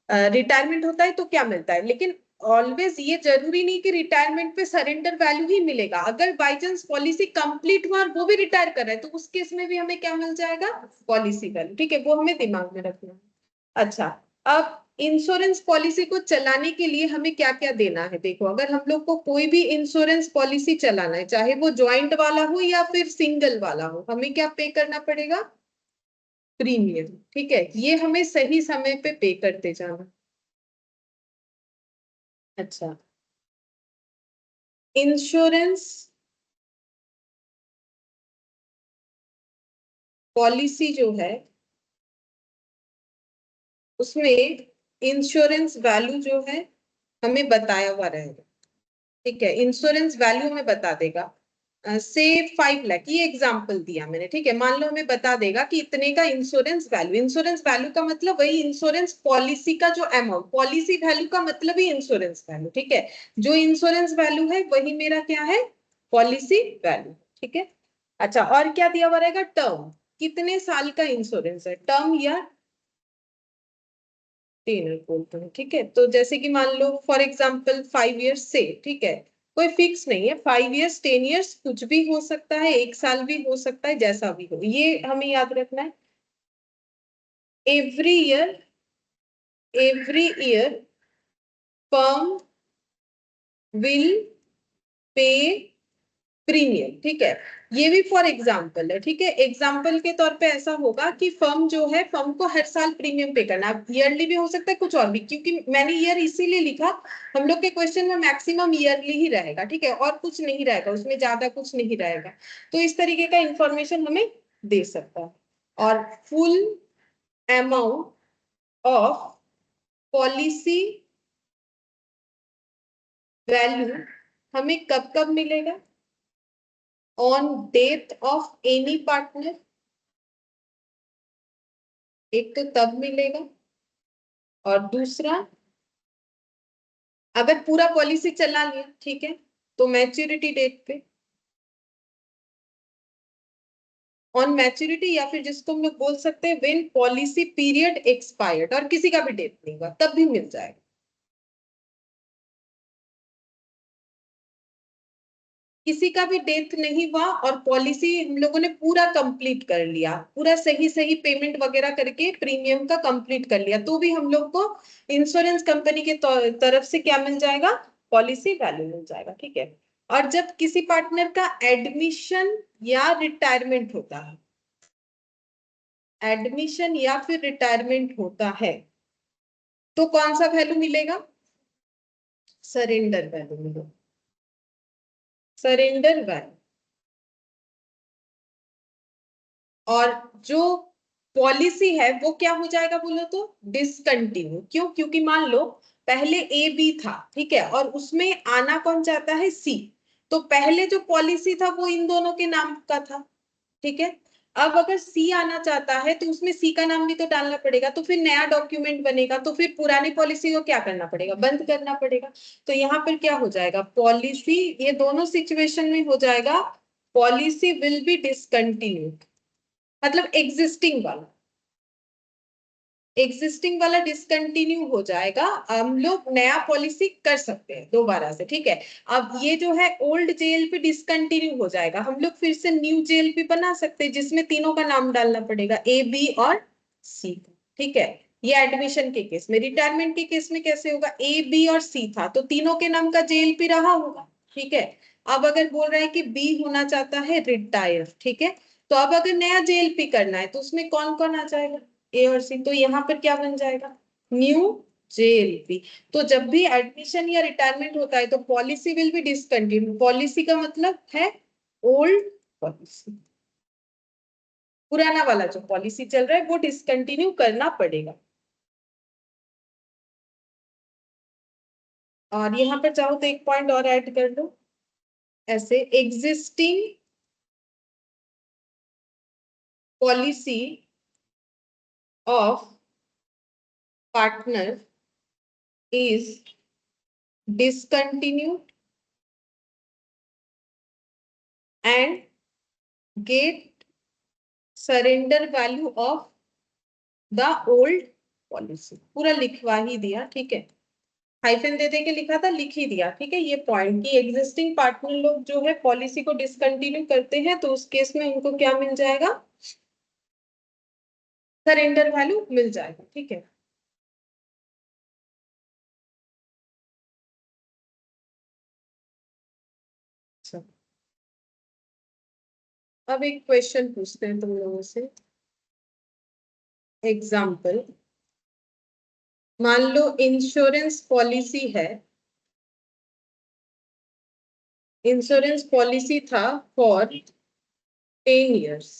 रिटायरमेंट होता है तो क्या मिलता है। लेकिन ऑलवेज ये जरूरी नहीं कि रिटायरमेंट पे सरेंडर वैल्यू ही मिलेगा, अगर बाई चांस पॉलिसी कंप्लीट हुआ और वो भी रिटायर कर रहा है तो उस केस में भी हमें क्या मिल जाएगा, पॉलिसी वैल्यू, ठीक है, वो हमें दिमाग में रखना है। अच्छा, अब इंश्योरेंस पॉलिसी को चलाने के लिए हमें क्या क्या देना है, देखो अगर हम लोग को कोई भी इंश्योरेंस पॉलिसी चलाना है, चाहे वो ज्वाइंट वाला हो या फिर सिंगल वाला हो, हमें क्या पे करना पड़ेगा, प्रीमियम, ठीक है, ये हमें सही समय पे करते जाना। अच्छा, इंश्योरेंस पॉलिसी जो है उसमें इंश्योरेंस वैल्यू जो है हमें बताया हुआ रहेगा, ठीक है, इंश्योरेंस वैल्यू हमें बता देगा, से 5 लाख, ये एग्जांपल दिया मैंने, ठीक है, मान लो हमें बता देगा कि इतने का इंश्योरेंस वैल्यू का मतलब वही इंश्योरेंस पॉलिसी का जो अमाउंट, पॉलिसी वैल्यू का मतलब ही इंश्योरेंस वैल्यू, ठीक है, जो इंश्योरेंस वैल्यू है वही मेरा क्या है, पॉलिसी वैल्यू, ठीक है। अच्छा, और क्या दिया हुआ रहेगा, टर्म, कितने साल का इंश्योरेंस है, टर्म या टेनर बोलते हैं, ठीक है। तो जैसे कि मान लो फॉर एग्जांपल 5 इयर्स से, ठीक है, कोई फिक्स नहीं है, 5 इयर्स 10 इयर्स कुछ भी हो सकता है, 1 साल भी हो सकता है, जैसा भी हो, ये हमें याद रखना है। Every year firm will pay premium, ठीक है। ये भी फॉर एग्जाम्पल है, ठीक है। एग्जाम्पल के तौर पे ऐसा होगा कि फर्म जो है, फर्म को हर साल प्रीमियम पे करना है, ईयरली भी हो सकता है, कुछ और भी, क्योंकि मैंने ईयर इसीलिए लिखा, हम लोग के क्वेश्चन में मैक्सिमम ईयरली ही रहेगा, ठीक है, और कुछ नहीं रहेगा उसमें, ज्यादा कुछ नहीं रहेगा। तो इस तरीके का इंफॉर्मेशन हमें दे सकता है। और full amount of policy value हमें कब कब मिलेगा? On death of any partner, एक तो तब मिलेगा, और दूसरा अगर पूरा पॉलिसी चला लिया, ठीक है, तो मैच्योरिटी डेट पे, ऑन मैच्योरिटी, या फिर जिसको हम लोग बोल सकते हैं व्हेन पॉलिसी पीरियड एक्सपायर्ड, और किसी का भी डेट नहीं हुआ तब भी मिल जाएगा। किसी का भी डेथ नहीं हुआ और पॉलिसी हम लोगों ने पूरा कंप्लीट कर लिया, पूरा सही सही पेमेंट वगैरह करके प्रीमियम का कंप्लीट कर लिया, तो भी हम लोग को इंश्योरेंस कंपनी के तरफ से क्या मिल जाएगा? पॉलिसी वैल्यू मिल जाएगा, ठीक है। और जब किसी पार्टनर का एडमिशन या रिटायरमेंट होता है, एडमिशन या फिर रिटायरमेंट होता है, तो कौन सा वैल्यू मिलेगा? सरेंडर वैल्यू मिलेगा, सरेंडर वैल्यू। और जो पॉलिसी है वो क्या हो जाएगा बोलो तो? डिसकंटिन्यू। क्यों? क्योंकि मान लो पहले ए बी था, ठीक है, और उसमें आना कौन चाहता है? सी। तो पहले जो पॉलिसी था वो इन दोनों के नाम का था, ठीक है। अब अगर सी आना चाहता है तो उसमें सी का नाम भी तो डालना पड़ेगा, तो फिर नया डॉक्यूमेंट बनेगा, तो फिर पुरानी पॉलिसी को क्या करना पड़ेगा? बंद करना पड़ेगा। तो यहाँ पर क्या हो जाएगा? पॉलिसी, ये दोनों सिचुएशन में हो जाएगा, पॉलिसी विल बी डिसकंटिन्यूड, मतलब एग्जिस्टिंग वाला डिसकंटिन्यू हो जाएगा, हम लोग नया पॉलिसी कर सकते हैं दोबारा से, ठीक है। अब ये जो है ओल्ड जेएलपी डिसकंटिन्यू हो जाएगा, हम लोग फिर से न्यू जेएलपी बना सकते हैं, जिसमें तीनों का नाम डालना पड़ेगा, ए बी और सी, ठीक है। ये एडमिशन के केस में। रिटायरमेंट के केस में कैसे होगा? ए बी और सी था तो तीनों के नाम का जेएलपी रहा होगा, ठीक है। अब अगर बोल रहा है कि बी होना चाहता है रिटायर, ठीक है, तो अब अगर नया जेएलपी करना है तो उसमें कौन कौन आ जाएगा? ए और सी। तो यहाँ पर क्या बन जाएगा? New JLP. तो जब भी एडमिशन या रिटायरमेंट होता है तो policy will be discontinue, policy का मतलब है ओल्ड पॉलिसी, पुराना वाला जो पॉलिसी चल रहा है वो डिसकंटिन्यू करना पड़ेगा। और यहाँ पर चाहो तो एक पॉइंट और ऐड कर लो, ऐसे existing policy of partner is discontinued and get surrender value of the old policy। पूरा लिखवा ही दिया, ठीक है, हाइफन दे दे के लिखा था, लिख ही दिया, ठीक है। ये पॉइंट कि एग्जिस्टिंग पार्टनर लोग जो है पॉलिसी को डिसकंटिन्यू करते हैं तो उस केस में उनको क्या मिल जाएगा? सरेंडर वैल्यू मिल जाएगा, ठीक है। अच्छा, अब एक क्वेश्चन पूछते हैं तुम लोगों से। एग्जाम्पल, मान लो इंश्योरेंस पॉलिसी है, इंश्योरेंस पॉलिसी था फॉर 10 years,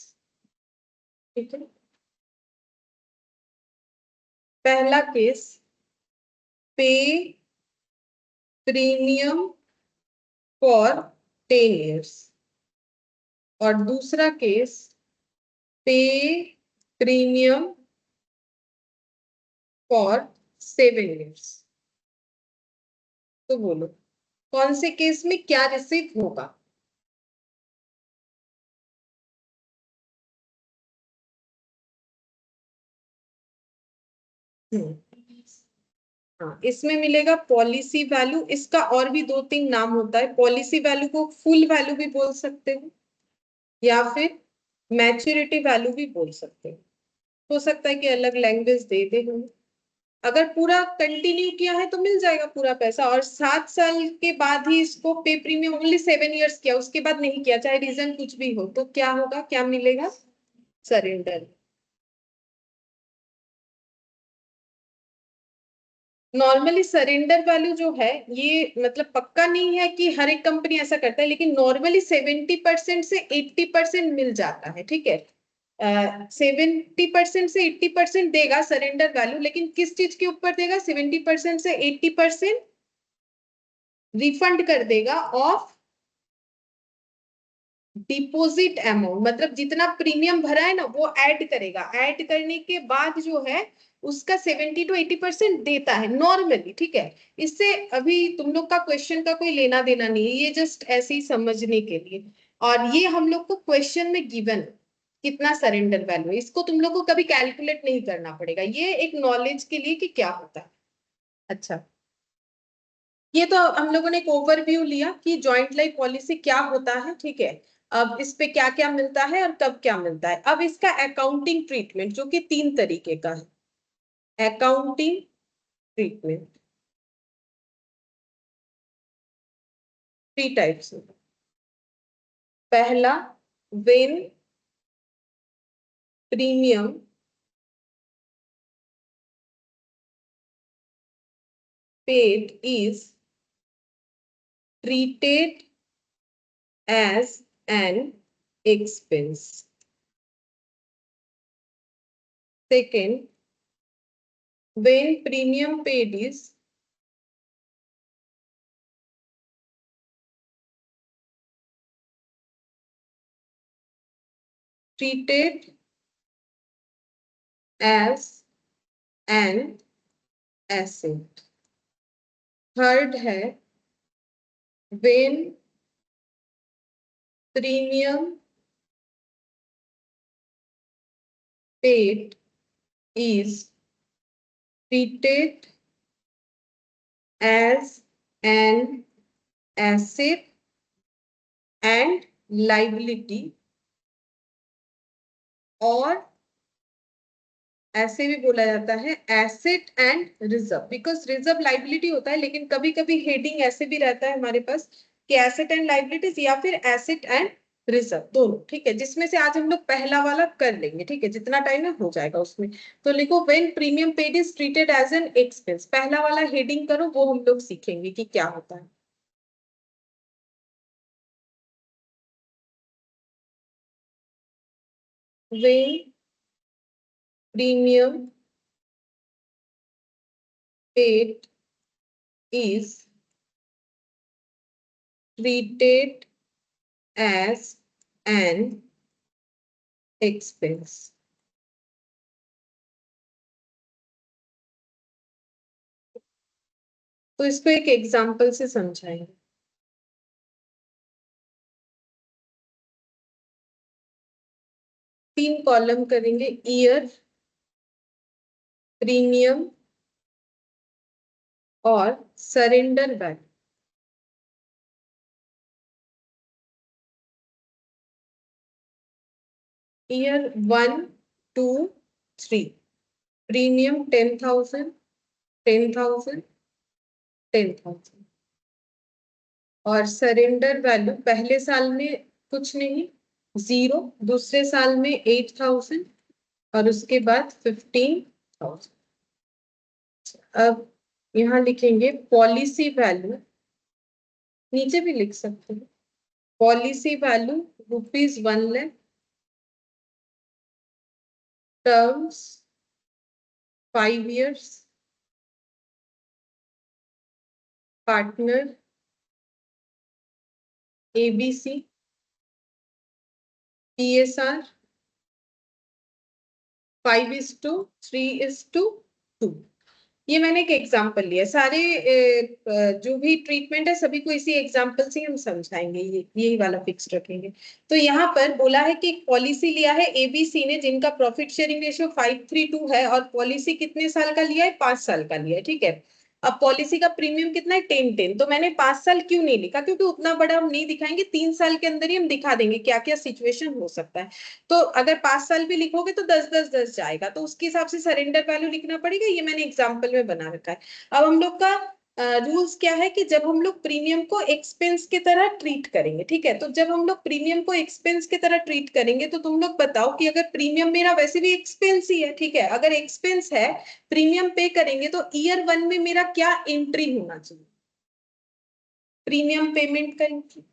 ठीक है। पहला केस, पे प्रीमियम फॉर 10 years, और दूसरा केस, पे प्रीमियम फॉर 7 years। तो बोलो कौन से केस में क्या रिसीव होगा? हम्म, हाँ, इसमें मिलेगा पॉलिसी वैल्यू। इसका और भी दो तीन नाम होता है, पॉलिसी वैल्यू को फुल वैल्यू भी बोल सकते हो या फिर मैच्योरिटी वैल्यू भी बोल सकते हो सकता है कि अलग लैंग्वेज दे दे हम। अगर पूरा कंटिन्यू किया है तो मिल जाएगा पूरा पैसा, और 7 साल के बाद ही इसको पे प्रीमियम, ओनली 7 इयर्स किया, उसके बाद नहीं किया, चाहे रीजन कुछ भी हो, तो क्या होगा, क्या मिलेगा, सरेंडर। नॉर्मली सरेंडर वैल्यू जो है, ये मतलब पक्का नहीं है कि हर एक कंपनी ऐसा करता है, लेकिन नॉर्मली 70% से 80% मिल जाता है, ठीक है। 70% से 80% देगा सरेंडर वैल्यू, लेकिन किस चीज के ऊपर देगा, 70% से 80% रिफंड कर देगा ऑफ डिपॉजिट अमाउंट, मतलब जितना प्रीमियम भरा है ना वो ऐड करेगा, ऐड करने के बाद जो है उसका 70 to 80% देता है नॉर्मली, ठीक है। इससे अभी तुम लोग का क्वेश्चन का कोई लेना देना नहीं है, ये जस्ट ऐसे ही समझने के लिए। और ये हम लोग को क्वेश्चन में गिवन कितना सरेंडर वैल्यू है, इसको तुम लोग को कभी कैलकुलेट नहीं करना पड़ेगा, ये एक नॉलेज के लिए कि क्या होता है। अच्छा, ये तो हम लोगों ने एक ओवरव्यू लिया कि जॉइंट लाइफ पॉलिसी क्या होता है, ठीक है। अब इस पे क्या क्या मिलता है और कब क्या मिलता है, अब इसका अकाउंटिंग ट्रीटमेंट जो कि 3 तरीके का है। अकाउंटिंग ट्रीटमेंट 3 टाइप्स है। पहला, when premium paid is treated as an expense. Second, when premium paid is treated as an asset। Third है when premium paid is treated as an asset and liability, और ऐसे भी बोला जाता है asset and reserve, because reserve liability होता है, लेकिन कभी कभी हेडिंग ऐसे भी रहता है हमारे पास कि एसेट एंड लाइबिलिटीज या फिर एसेट एंड रिजर्व दोनों, ठीक है। जिसमें से आज हम लोग पहला वाला कर लेंगे, ठीक है, जितना टाइम है हो जाएगा उसमें। तो लिखो when premium paid is treated as an expense, पहला वाला हेडिंग करो, वो हम लोग सीखेंगे कि क्या होता है। When premium paid is treated as an expense। तो इसको एक एग्जांपल से समझाएंगे। 3 कॉलम करेंगे, ईयर, प्रीमियम और सरेंडर वैल्यू। ईयर 1 2 3, प्रीमियम 10,000 10,000 10,000, और सरेंडर वैल्यू पहले साल में कुछ नहीं, 0, दूसरे साल में 8,000, और उसके बाद 15,000। अब यहाँ लिखेंगे पॉलिसी वैल्यू, नीचे भी लिख सकते हैं, policy value ₹1,00,000, terms 5 years, partner ABC, PSR 5:3:2। ये मैंने एक एग्जांपल लिया, सारे जो भी ट्रीटमेंट है सभी को इसी एग्जांपल से हम समझाएंगे, ये यही वाला फिक्स रखेंगे। तो यहाँ पर बोला है कि एक पॉलिसी लिया है ABC ने, जिनका प्रॉफिट शेयरिंग रेशियो 5:3:2 है, और पॉलिसी कितने साल का लिया है, 5 साल का लिया है, ठीक है। अब पॉलिसी का प्रीमियम कितना है 10-10, तो मैंने 5 साल क्यों नहीं लिखा, क्योंकि उतना बड़ा हम नहीं दिखाएंगे, 3 साल के अंदर ही हम दिखा देंगे क्या क्या सिचुएशन हो सकता है। तो अगर 5 साल भी लिखोगे तो 10-10-10 जाएगा, तो उसके हिसाब से सरेंडर वैल्यू लिखना पड़ेगा, ये मैंने एग्जाम्पल में बना रखा है। अब हम लोग का रूल्स क्या है कि जब हम लोग प्रीमियम को एक्सपेंस की तरह ट्रीट करेंगे, ठीक है, तो जब हम लोग प्रीमियम को एक्सपेंस की तरह ट्रीट करेंगे तो तुम लोग बताओ कि अगर प्रीमियम मेरा वैसे भी एक्सपेंस ही है, ठीक है, अगर एक्सपेंस है प्रीमियम पे करेंगे तो ईयर 1 में मेरा क्या एंट्री होना चाहिए, प्रीमियम पेमेंट का entry,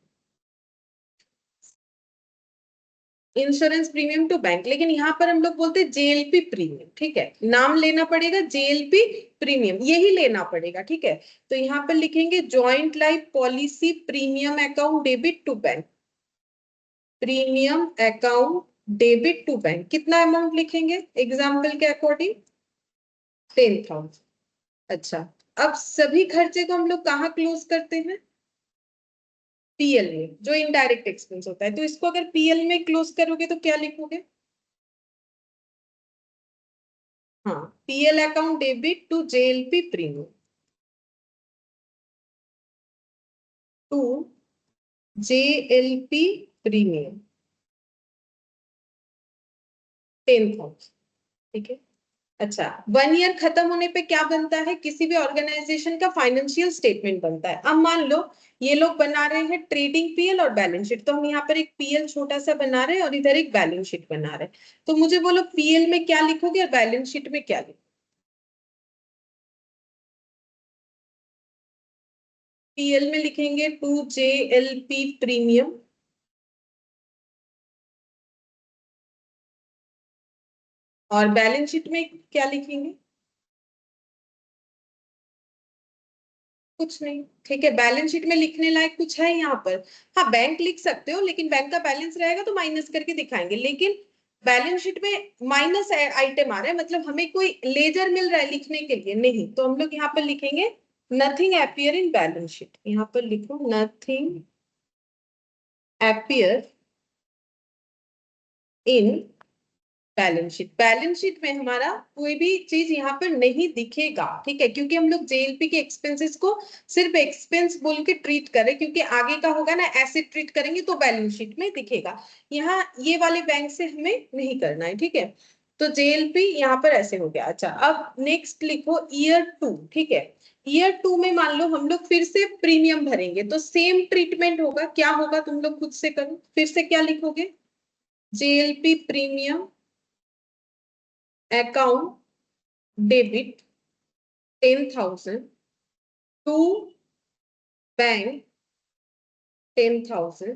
insurance premium to bank, लेकिन यहाँ पर हम लोग बोलते हैं जेएलपी प्रीमियम, ठीक है, नाम लेना पड़ेगा जेएलपी प्रीमियम, यही लेना पड़ेगा, ठीक है। तो यहाँ पर लिखेंगे joint life policy premium account debit to bank, premium account debit to bank, कितना अमाउंट लिखेंगे एग्जाम्पल के अकॉर्डिंग 10,000। अच्छा, अब सभी खर्चे को हम लोग कहाँ क्लोज करते हैं, पीएल में, जो इनडायरेक्ट एक्सपेंस होता है, तो इसको अगर पीएल में क्लोज करोगे तो क्या लिखोगे, हाँ, PL account debit to JLP premium to JLP premium 10,000, ठीक है। अच्छा, 1 ईयर खत्म होने पे क्या बनता है, किसी भी ऑर्गेनाइजेशन का फाइनेंशियल स्टेटमेंट बनता है। अब मान लो ये लोग बना रहे हैं ट्रेडिंग पीएल और बैलेंस शीट, तो हम यहाँ पर एक पीएल छोटा सा बना रहे हैं और इधर एक बैलेंस शीट बना रहे हैं, तो मुझे बोलो पीएल में क्या लिखोगे और बैलेंस शीट में क्या लिखोगे, पीएल में लिखेंगे टू जेएलपी प्रीमियम, और बैलेंस शीट में क्या लिखेंगे, कुछ नहीं, ठीक है, बैलेंस शीट में लिखने लायक कुछ है यहाँ पर, हाँ बैंक लिख सकते हो, लेकिन बैंक का बैलेंस रहेगा तो माइनस करके दिखाएंगे, लेकिन बैलेंस शीट में माइनस आइटम आ रहा है, मतलब हमें कोई लेजर मिल रहा है लिखने के लिए नहीं, तो हम लोग यहाँ पर लिखेंगे nothing appear in balance sheet, यहाँ पर लिखो nothing appear in balance sheet, balance sheet में हमारा कोई भी चीज यहाँ पर नहीं दिखेगा, ठीक है, क्योंकि हम लोग जेएलपी के एक्सपेंसेस को सिर्फ एक्सपेंस बोल के ट्रीट करें, क्योंकि आगे का होगा ना एसेट ट्रीट करेंगे तो बैलेंस शीट में दिखेगा, यहाँ ये वाले बैंक से हमें नहीं करना है, ठीक है। तो जेएलपी यहाँ पर ऐसे हो गया। अच्छा, अब नेक्स्ट लिखो ईयर 2, ठीक है, ईयर 2 में मान लो हम लोग फिर से प्रीमियम भरेंगे तो सेम ट्रीटमेंट होगा, क्या होगा तुम लोग खुद से करो, फिर से क्या लिखोगे, JLP premium account debit 10,000 to bank 10,000,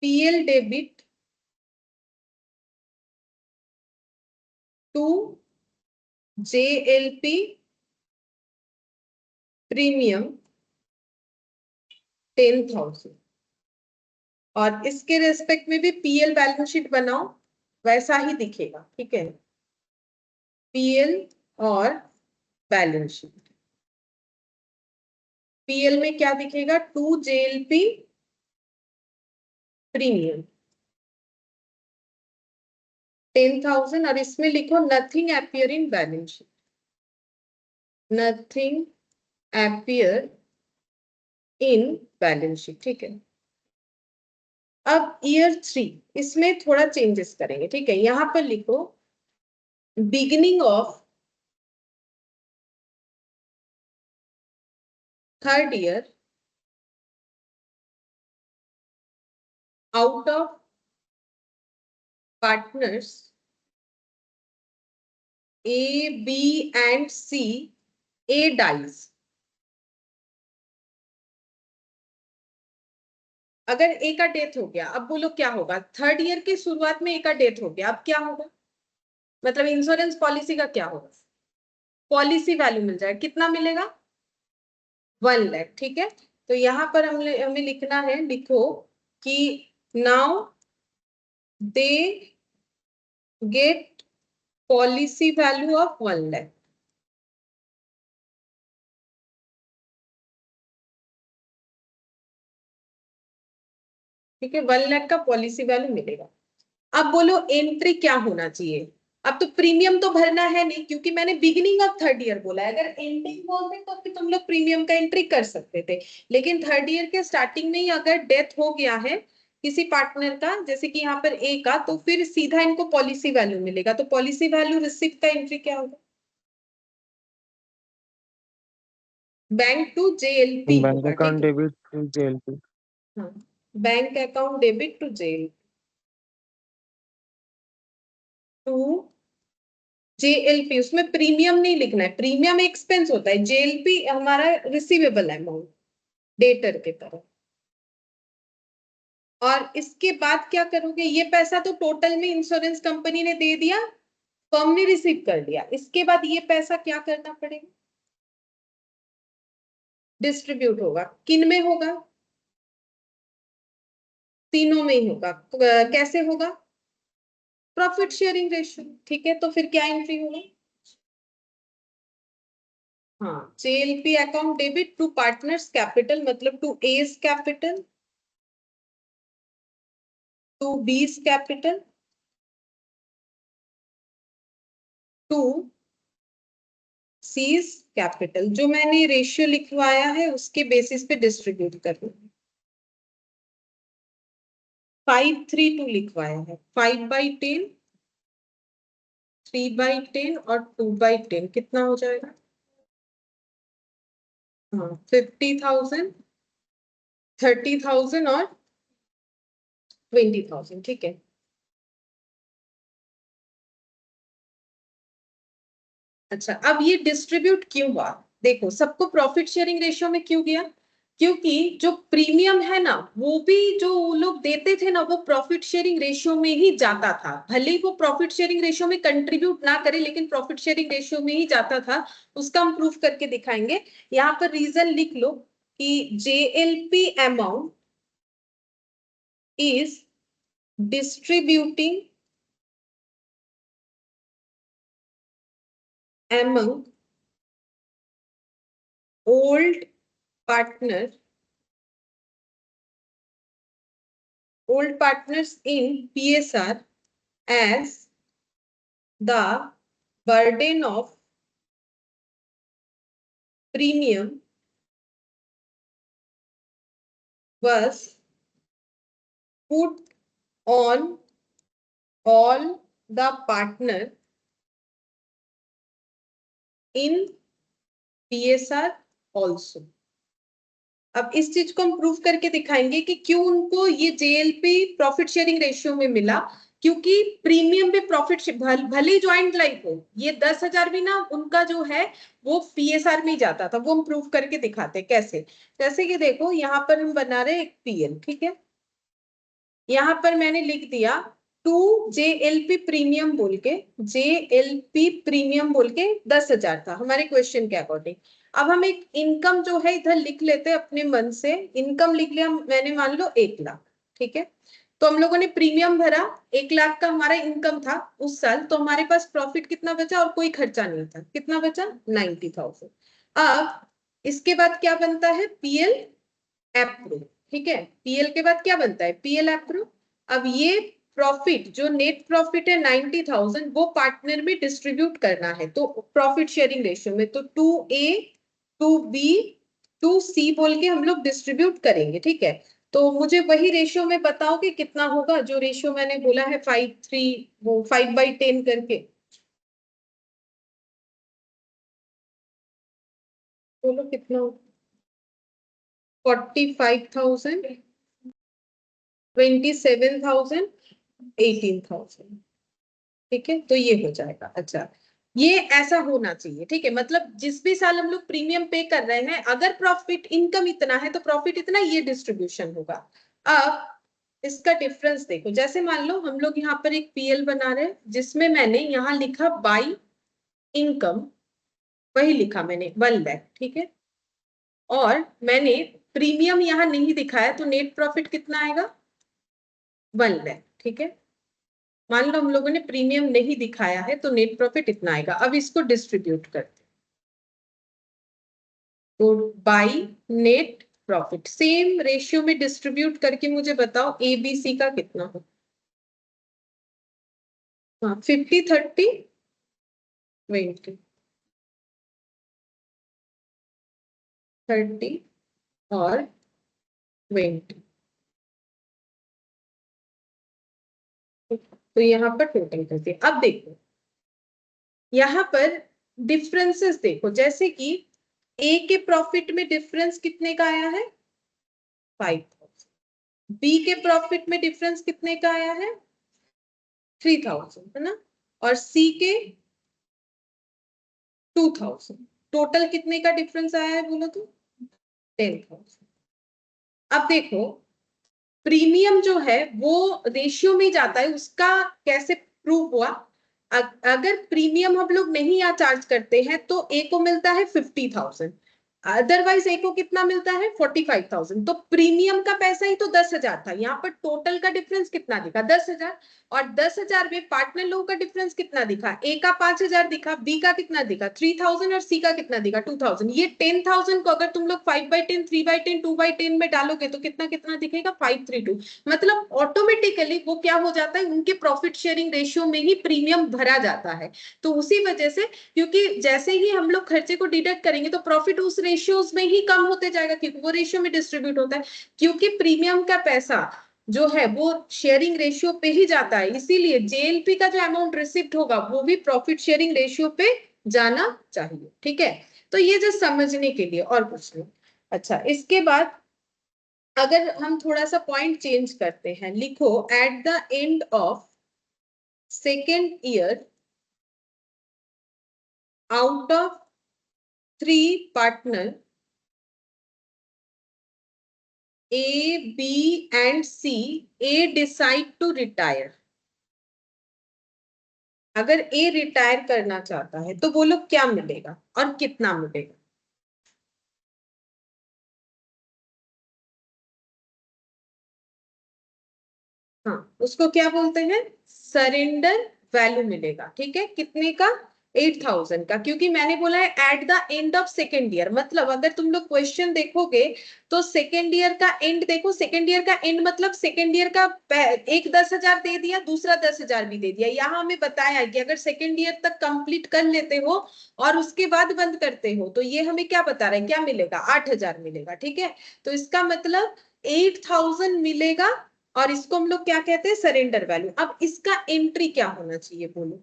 PL debit to JLP premium 10,000, और इसके रेस्पेक्ट में भी पीएल बैलेंस शीट बनाओ, वैसा ही दिखेगा, ठीक है, पीएल और बैलेंस शीट, पीएल में क्या दिखेगा, टू जेएलपी प्रीमियम 10,000, और इसमें लिखो nothing appear in balance sheet, nothing appear in balance sheet, ठीक है। अब ईयर 3, इसमें थोड़ा चेंजेस करेंगे, ठीक है, यहां पर लिखो beginning of third year out of partners A B and C, A dies, अगर ए का डेथ हो गया, अब बोलो क्या होगा, थर्ड ईयर की शुरुआत में ए का डेथ हो गया, अब क्या होगा, मतलब इंश्योरेंस पॉलिसी का क्या होगा, पॉलिसी वैल्यू मिल जाएगा, कितना मिलेगा 1 लाख, ठीक है। तो यहां पर हमें लिखना है, लिखो कि now they get policy value of 1 lakh, ठीक है, 1 लाख का पॉलिसी वैल्यू मिलेगा। अब बोलो एंट्री क्या होना चाहिए, अब तो प्रीमियम तो भरना है नहीं, क्योंकि मैंने बिगिनिंग ऑफ थर्ड ईयर बोला है। अगर एंडिंग बोलते तो फिर तुम लोग प्रीमियम का एंट्री कर सकते थे, लेकिन थर्ड ईयर के स्टार्टिंग में ही अगर डेथ हो गया है किसी पार्टनर का, जैसे कि यहाँ पर ए का, तो फिर सीधा इनको पॉलिसी वैल्यू मिलेगा। तो पॉलिसी वैल्यू रिसिप्ट का एंट्री क्या होगा? बैंक टू जेएलपी बैंक होगा, ठीक अकाउंट है। Debit to JLP. हाँ, bank account debit to JLP, to JLP. उसमें प्रीमियम नहीं लिखना है, प्रीमियम एक्सपेंस होता है, जेएलपी हमारा रिसीवेबल अमाउंट डेटर के तरफ। और इसके बाद क्या करोगे? ये पैसा तो टोटल में इंश्योरेंस कंपनी ने दे दिया, फर्म ने रिसीव कर लिया। इसके बाद ये पैसा क्या करना पड़ेगा? डिस्ट्रीब्यूट होगा। किन में होगा? तीनों में ही होगा। कैसे होगा? प्रॉफिट शेयरिंग रेशियो, ठीक है। तो फिर क्या एंट्री होगा? हाँ, JLP account debit to partners' capital, मतलब to A's capital, to B's capital, to C's capital. जो मैंने रेशियो लिखवाया है उसके बेसिस पे डिस्ट्रीब्यूट करना है। 5:3:2 लिखवाया है। 5/10, 3/10 और 2/10 कितना हो जाएगा? हाँ, 50,000, 30,000 और 20,000, ठीक है। अच्छा, अब ये डिस्ट्रीब्यूट क्यों हुआ? देखो, सबको प्रॉफिट शेयरिंग रेशियो में क्यों गया? क्योंकि जो प्रीमियम है ना, वो भी जो लोग देते थे ना, वो प्रॉफिट शेयरिंग रेशियो में ही जाता था। भले ही वो प्रॉफिट शेयरिंग रेशियो में कंट्रीब्यूट ना करे, लेकिन प्रॉफिट शेयरिंग रेशियो में ही जाता था। उसका हम प्रूफ करके दिखाएंगे। यहाँ पर रीजन लिख लो कि JLP amount is distributing among old partner old partners in PSR as the burden of premium was put on all the partner in PSR also। अब इस चीज को हम प्रूफ करके दिखाएंगे कि क्यों उनको ये जेएलपी प्रॉफिट शेयरिंग रेशियो में मिला। क्योंकि प्रीमियम पे प्रॉफिट भले ज्वाइंट लाइफ हो, ये 10,000 भी ना उनका जो है वो पीएसआर में ही जाता था। वो हम प्रूफ करके दिखाते कैसे। जैसे कि देखो, यहाँ पर हम बना रहे एक पीएल, ठीक है। यहाँ पर मैंने लिख दिया टू जेएलपी प्रीमियम बोल के, जेएलपी प्रीमियम बोल के 10,000 था हमारे क्वेश्चन के अकॉर्डिंग। अब हम एक इनकम जो है इधर लिख लेते हैं अपने मन से। इनकम लिख लिया मैंने, मान लो 1,00,000, ठीक है। तो हम लोगों ने प्रीमियम भरा, 1,00,000 का हमारा इनकम था उस साल। तो हमारे पास प्रॉफिट कितना बचा और कोई खर्चा नहीं था, कितना बचा? 90,000। अब इसके बाद क्या बनता है? पीएल अप्रूव, ठीक है। पीएल के बाद क्या बनता है? PL approve. अब ये प्रॉफिट, जो नेट प्रॉफिट है 90,000, वो पार्टनर में डिस्ट्रीब्यूट करना है। तो प्रॉफिट शेयरिंग रेशियो में तो 2A, 2B, 2C बोल के हम लोग डिस्ट्रीब्यूट करेंगे, ठीक है। तो मुझे वही रेशियो में बताओ कि कितना होगा, जो रेशियो मैंने बोला है 5:3, वो 5/10 करके। बोलो कितना? 45,000, 27,000, 18,000, ठीक है। तो ये हो जाएगा। अच्छा, ये ऐसा होना चाहिए, ठीक है। मतलब जिस भी साल हम लोग प्रीमियम पे कर रहे हैं, अगर प्रॉफिट इनकम इतना है तो प्रॉफिट इतना, ये डिस्ट्रीब्यूशन होगा। अब इसका डिफरेंस देखो। जैसे मान लो हम लोग यहाँ पर एक पीएल बना रहे हैं, जिसमें मैंने यहाँ लिखा बाई इनकम, वही लिखा मैंने 1,00,000, ठीक है। और मैंने प्रीमियम यहाँ नहीं दिखाया, तो नेट प्रॉफिट कितना आएगा? 1,00,000, ठीक है। मान लो हम लोगों ने प्रीमियम नहीं दिखाया है, तो नेट प्रॉफिट इतना आएगा। अब इसको डिस्ट्रीब्यूट करते, तो by net profit same ratio में डिस्ट्रीब्यूट करके मुझे बताओ एबीसी का कितना हो। हाँ 50-30-20, 30 और 20। तो यहाँ पर टोटल कर दिया। अब देखो यहाँ पर डिफरेंसेस देखो, जैसे कि ए के प्रॉफिट में डिफरेंस कितने का आया है 5,000, बी के प्रॉफिट में डिफरेंस कितने का आया है 3,000, है ना, और सी के 2,000। टोटल कितने का डिफरेंस आया है बोलो तो 10,000। अब देखो प्रीमियम जो है वो रेशियो में जाता है, उसका कैसे प्रूव हुआ। अगर प्रीमियम हम लोग नहीं या चार्ज करते हैं तो ए को मिलता है 50,000, अदरवाइज ए को कितना मिलता है 45,000। तो प्रीमियम का पैसा ही तो 10,000 था, यहाँ पर टोटल का डिफरेंस कितना दिखा 10,000, और 10,000 में पार्टनर लोगों का डिफरेंस कितना दिखा, ए का 5,000 दिखा, बी का कितना दिखा 3,000 और सी का कितना दिखा 2,000। ये 10,000 को अगर तुम लोग 5/10, 3/10, 2/10 में डालोगे तो कितना कितना दिखेगा 532। मतलब ऑटोमेटिकली वो क्या हो जाता है, उनके प्रॉफिट शेयरिंग रेशियो में ही प्रीमियम भरा जाता है। तो उसी वजह से, क्योंकि जैसे ही हम लोग खर्चे को डिडक्ट करेंगे तो प्रॉफिट उस रेशियोज में ही कम होते जाएगा, क्योंकि वो रेशियो में डिस्ट्रीब्यूट होता है। क्योंकि प्रीमियम का पैसा जो है वो शेयरिंग रेशियो पे ही जाता है, इसीलिए जेएलपी का जो अमाउंट रिसिप्ट होगा वो भी प्रॉफिट शेयरिंग रेशियो पे जाना चाहिए। ठीक है, तो ये जो समझने के लिए, और कुछ नहीं। अच्छा, इसके बाद अगर हम थोड़ा सा पॉइंट चेंज करते हैं, लिखो at the end of second year out of 3 partner A, B and C, A decide to retire। अगर A रिटायर करना चाहता है तो बोलो क्या मिलेगा और कितना मिलेगा। हाँ, उसको क्या बोलते हैं सरेंडर वैल्यू मिलेगा। ठीक है, कितने का 8,000 का, क्योंकि मैंने बोला है at the end of second year. मतलब अगर तुम लोग क्वेश्चन देखोगे तो सेकेंड ईयर का एंड देखो, सेकेंड ईयर का एंड मतलब सेकेंड ईयर का एक 10,000 दे दिया, दूसरा 10,000 भी दे दिया। यहाँ हमें बताया कि अगर सेकेंड ईयर तक कंप्लीट कर लेते हो और उसके बाद बंद करते हो तो ये हमें क्या बता रहा है, क्या मिलेगा 8,000 मिलेगा। ठीक है, तो इसका मतलब 8,000 मिलेगा, और इसको हम लोग क्या कहते हैं सरेंडर वैल्यू। अब इसका एंट्री क्या होना चाहिए बोलो,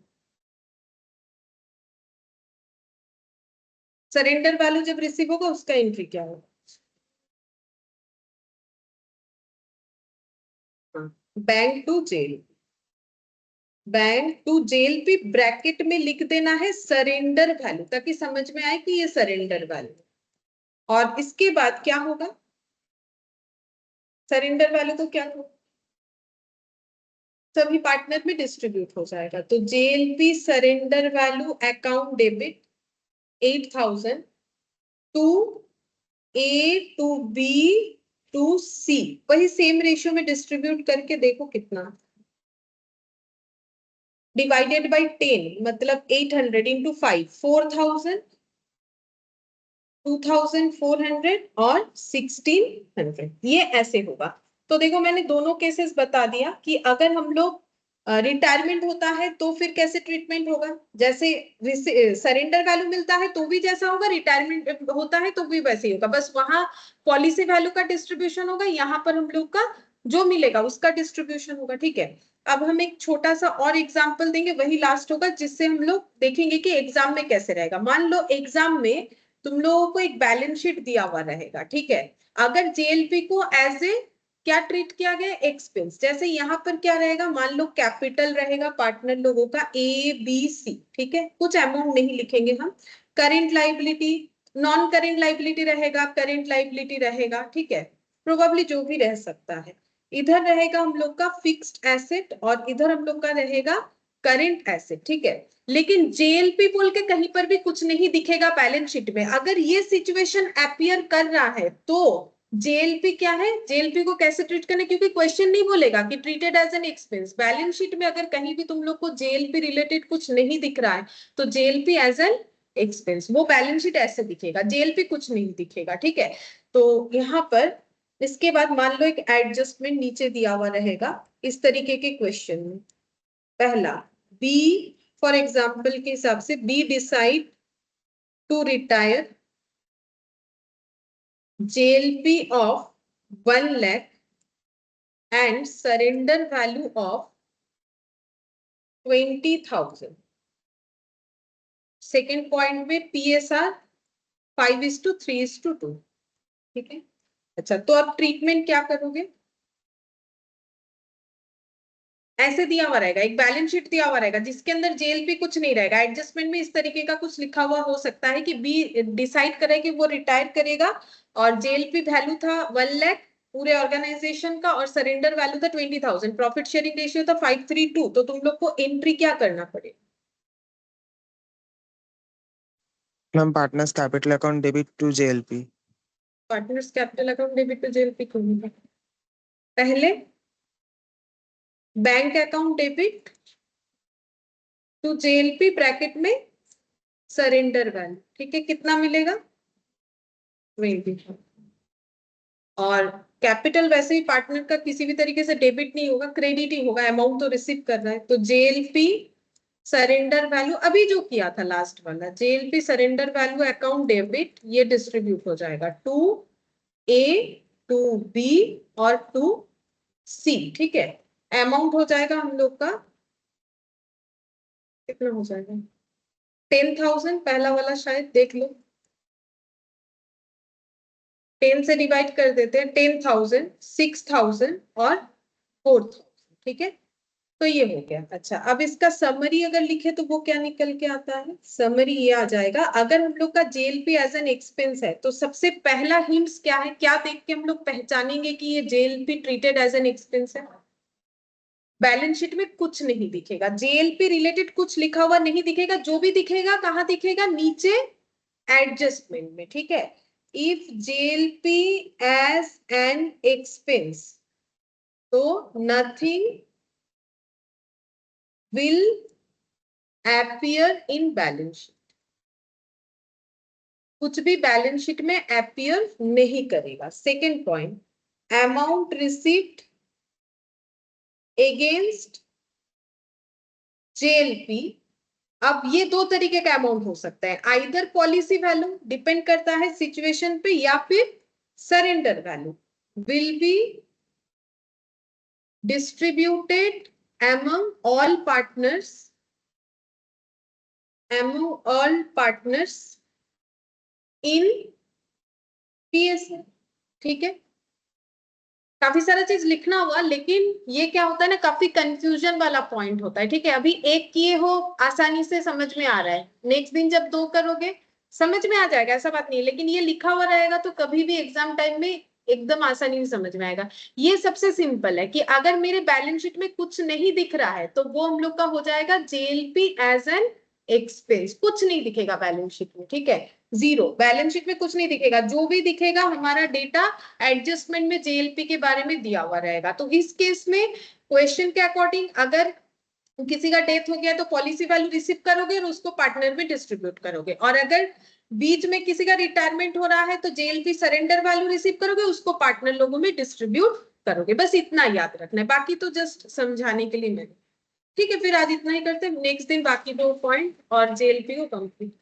सरेंडर वैल्यू जब रिसीव होगा उसका एंट्री क्या होगा। हाँ, bank to JL, bank to JL भी ब्रैकेट में लिख देना है सरेंडर वैल्यू, ताकि समझ में आए कि ये सरेंडर वैल्यू। और इसके बाद क्या होगा, सरेंडर वैल्यू तो क्या होगा सभी पार्टनर में डिस्ट्रीब्यूट हो जाएगा। तो JLP surrender value account debit 8,000 to A to B to C, वही सेम रेशियो में डिस्ट्रीब्यूट करके देखो कितना, डिवाइडेड बाय 10 मतलब 800 इंटू 5 4,000, 2,400 और 1,600, ये ऐसे होगा। तो देखो मैंने दोनों केसेस बता दिया कि अगर हम लोग रिटायरमेंट होता है तो फिर कैसे ट्रीटमेंट होगा, जैसे सरेंडर वैल्यू मिलता है तो भी जैसा होगा, रिटायरमेंट होता है तो भी वैसे ही होगा, बस वहां पॉलिसी वैल्यू का डिस्ट्रीब्यूशन होगा, यहाँ पर हम लोग का जो मिलेगा उसका डिस्ट्रीब्यूशन होगा। ठीक है, अब हम एक छोटा सा और एग्जाम्पल देंगे, वही लास्ट होगा, जिससे हम लोग देखेंगे कि एग्जाम में कैसे रहेगा। मान लो एग्जाम में तुम लोगों को एक बैलेंस शीट दिया हुआ रहेगा। ठीक है, अगर जेएलपी को एज ए क्या ट्रीट किया गया एक्सपेंस, जैसे यहाँ पर क्या रहेगा, मान लो कैपिटल रहेगा पार्टनर लोगों का ए बी सी। ठीक है, कुछ अमाउंट नहीं लिखेंगे हम, current liability non current liability रहेगा, करेंट लाइबिलिटी रहेगा। ठीक है, प्रोबेबली जो भी रह सकता है। इधर रहेगा हम लोग का फिक्स्ड एसेट और इधर हम लोग का रहेगा करेंट एसेट। ठीक है, लेकिन जेएलपी बोल के कहीं पर भी कुछ नहीं दिखेगा बैलेंस शीट में। अगर ये सिचुएशन अपियर कर रहा है तो जेएलपी क्या है, जेएलपी को कैसे ट्रीट करना है, क्योंकि क्वेश्चन नहीं बोलेगा कि treated as an expense. Balance sheet में अगर कहीं भी तुम लोग को जेएलपी रिलेटेड कुछ नहीं दिख रहा है तो जेएलपी एज एन एक्सपेंस, वो बैलेंस शीट ऐसे दिखेगा, जेएलपी कुछ नहीं दिखेगा। ठीक है, तो यहाँ पर इसके बाद मान लो एक एडजस्टमेंट नीचे दिया हुआ रहेगा इस तरीके के क्वेश्चन में, पहला बी फॉर एग्जाम्पल के हिसाब से B decide to retire JLP of 1 lakh and surrender value of 20,000. Second point में PSR 5:3:2. ठीक है, अच्छा तो अब ट्रीटमेंट क्या करोगे? ऐसे दिया हुआ रहेगा, एक बैलेंस शीट दिया हुआ रहेगा जिसके अंदर JLP कुछ नहीं रहेगा। एडजस्टमेंट में इस तरीके का कुछ लिखा हुआ हो सकता है कि बी डिसाइड करे कि वो रिटायर करेगा और JLP वैल्यू था 1 लाख पूरे ऑर्गेनाइजेशन का और सरेंडर वैल्यू था 20,000, प्रॉफिट शेयरिंग रेशियो था 5:3:2। तो तुम लोग को एंट्री क्या करना पड़ेगा? Ma'am partners capital account debit to JLP। Partners capital account debit to JLP क्यों? पहले bank account debit to JLP bracket में सरेंडर वैल्यू। ठीक है, कितना मिलेगा? 20। और कैपिटल वैसे ही पार्टनर का किसी भी तरीके से डेबिट नहीं होगा, क्रेडिट ही होगा, अमाउंट तो रिसीव कर रहा है। तो JLP सरेंडर वैल्यू अभी जो किया था लास्ट वाला, JLP surrender value account debit, ये डिस्ट्रीब्यूट हो जाएगा टू A, टू B और टू C। ठीक है, अमाउंट हो जाएगा हम लोग का कितना हो जाएगा? 10,000 पहला वाला, शायद देख लो, 10 से डिवाइड कर देते हैं, 10,000, 6,000 और 4,000। ठीक है, तो ये हो गया। अच्छा, अब इसका समरी अगर लिखे तो वो क्या निकल के आता है? समरी ये आ जाएगा, अगर हम लोग का JLP एज एन एक्सपेंस है तो सबसे पहला हिंट्स क्या है, क्या देख के हम लोग पहचानेंगे कि ये JLP treated as an expense है? बैलेंस शीट में कुछ नहीं दिखेगा, JLP रिलेटेड कुछ लिखा हुआ नहीं दिखेगा। जो भी दिखेगा कहाँ दिखेगा? नीचे एडजस्टमेंट में। ठीक है, if JLP as an expense तो nothing will appear in balance sheet, कुछ भी बैलेंस शीट में appear नहीं करेगा। Second point, amount received against JLP। अब ये दो तरीके का अमाउंट हो सकता है, आइदर पॉलिसी वैल्यू, डिपेंड करता है सिचुएशन पे, या फिर surrender value will be distributed among all partners in PSR। ठीक है, काफी सारा चीज लिखना हुआ, लेकिन ये क्या होता है ना, काफी कंफ्यूजन वाला पॉइंट होता है। ठीक है, अभी एक किए हो आसानी से समझ में आ रहा है, नेक्स्ट दिन जब दो करोगे समझ में आ जाएगा, ऐसा बात नहीं। लेकिन ये लिखा हुआ रहेगा तो कभी भी एग्जाम टाइम में एकदम आसानी से समझ में आएगा। ये सबसे सिंपल है कि अगर मेरे बैलेंस शीट में कुछ नहीं दिख रहा है तो वो हम लोग का हो जाएगा JLP एज एन एक्सपेंस। कुछ नहीं दिखेगा बैलेंस शीट में, ठीक है, जीरो, बैलेंस शीट में कुछ नहीं दिखेगा। जो भी दिखेगा हमारा डेटा एडजस्टमेंट में JLP के बारे में दिया हुआ रहेगा। तो इस केस में क्वेश्चन के अकॉर्डिंग अगर किसी का डेथ हो गया तो पॉलिसी वैल्यू रिसीव करोगे और उसको पार्टनर में डिस्ट्रीब्यूट करोगे, और अगर बीच में किसी का रिटायरमेंट हो रहा है तो JLP सरेंडर वैल्यू रिसीव करोगे, उसको पार्टनर लोगों में डिस्ट्रीब्यूट करोगे। बस इतना याद रखना है, बाकी तो जस्ट समझाने के लिए मैंने। ठीक है, फिर आज इतना ही करते हैं, नेक्स्ट दिन बाकी दो पॉइंट और JLP को कंप्लीट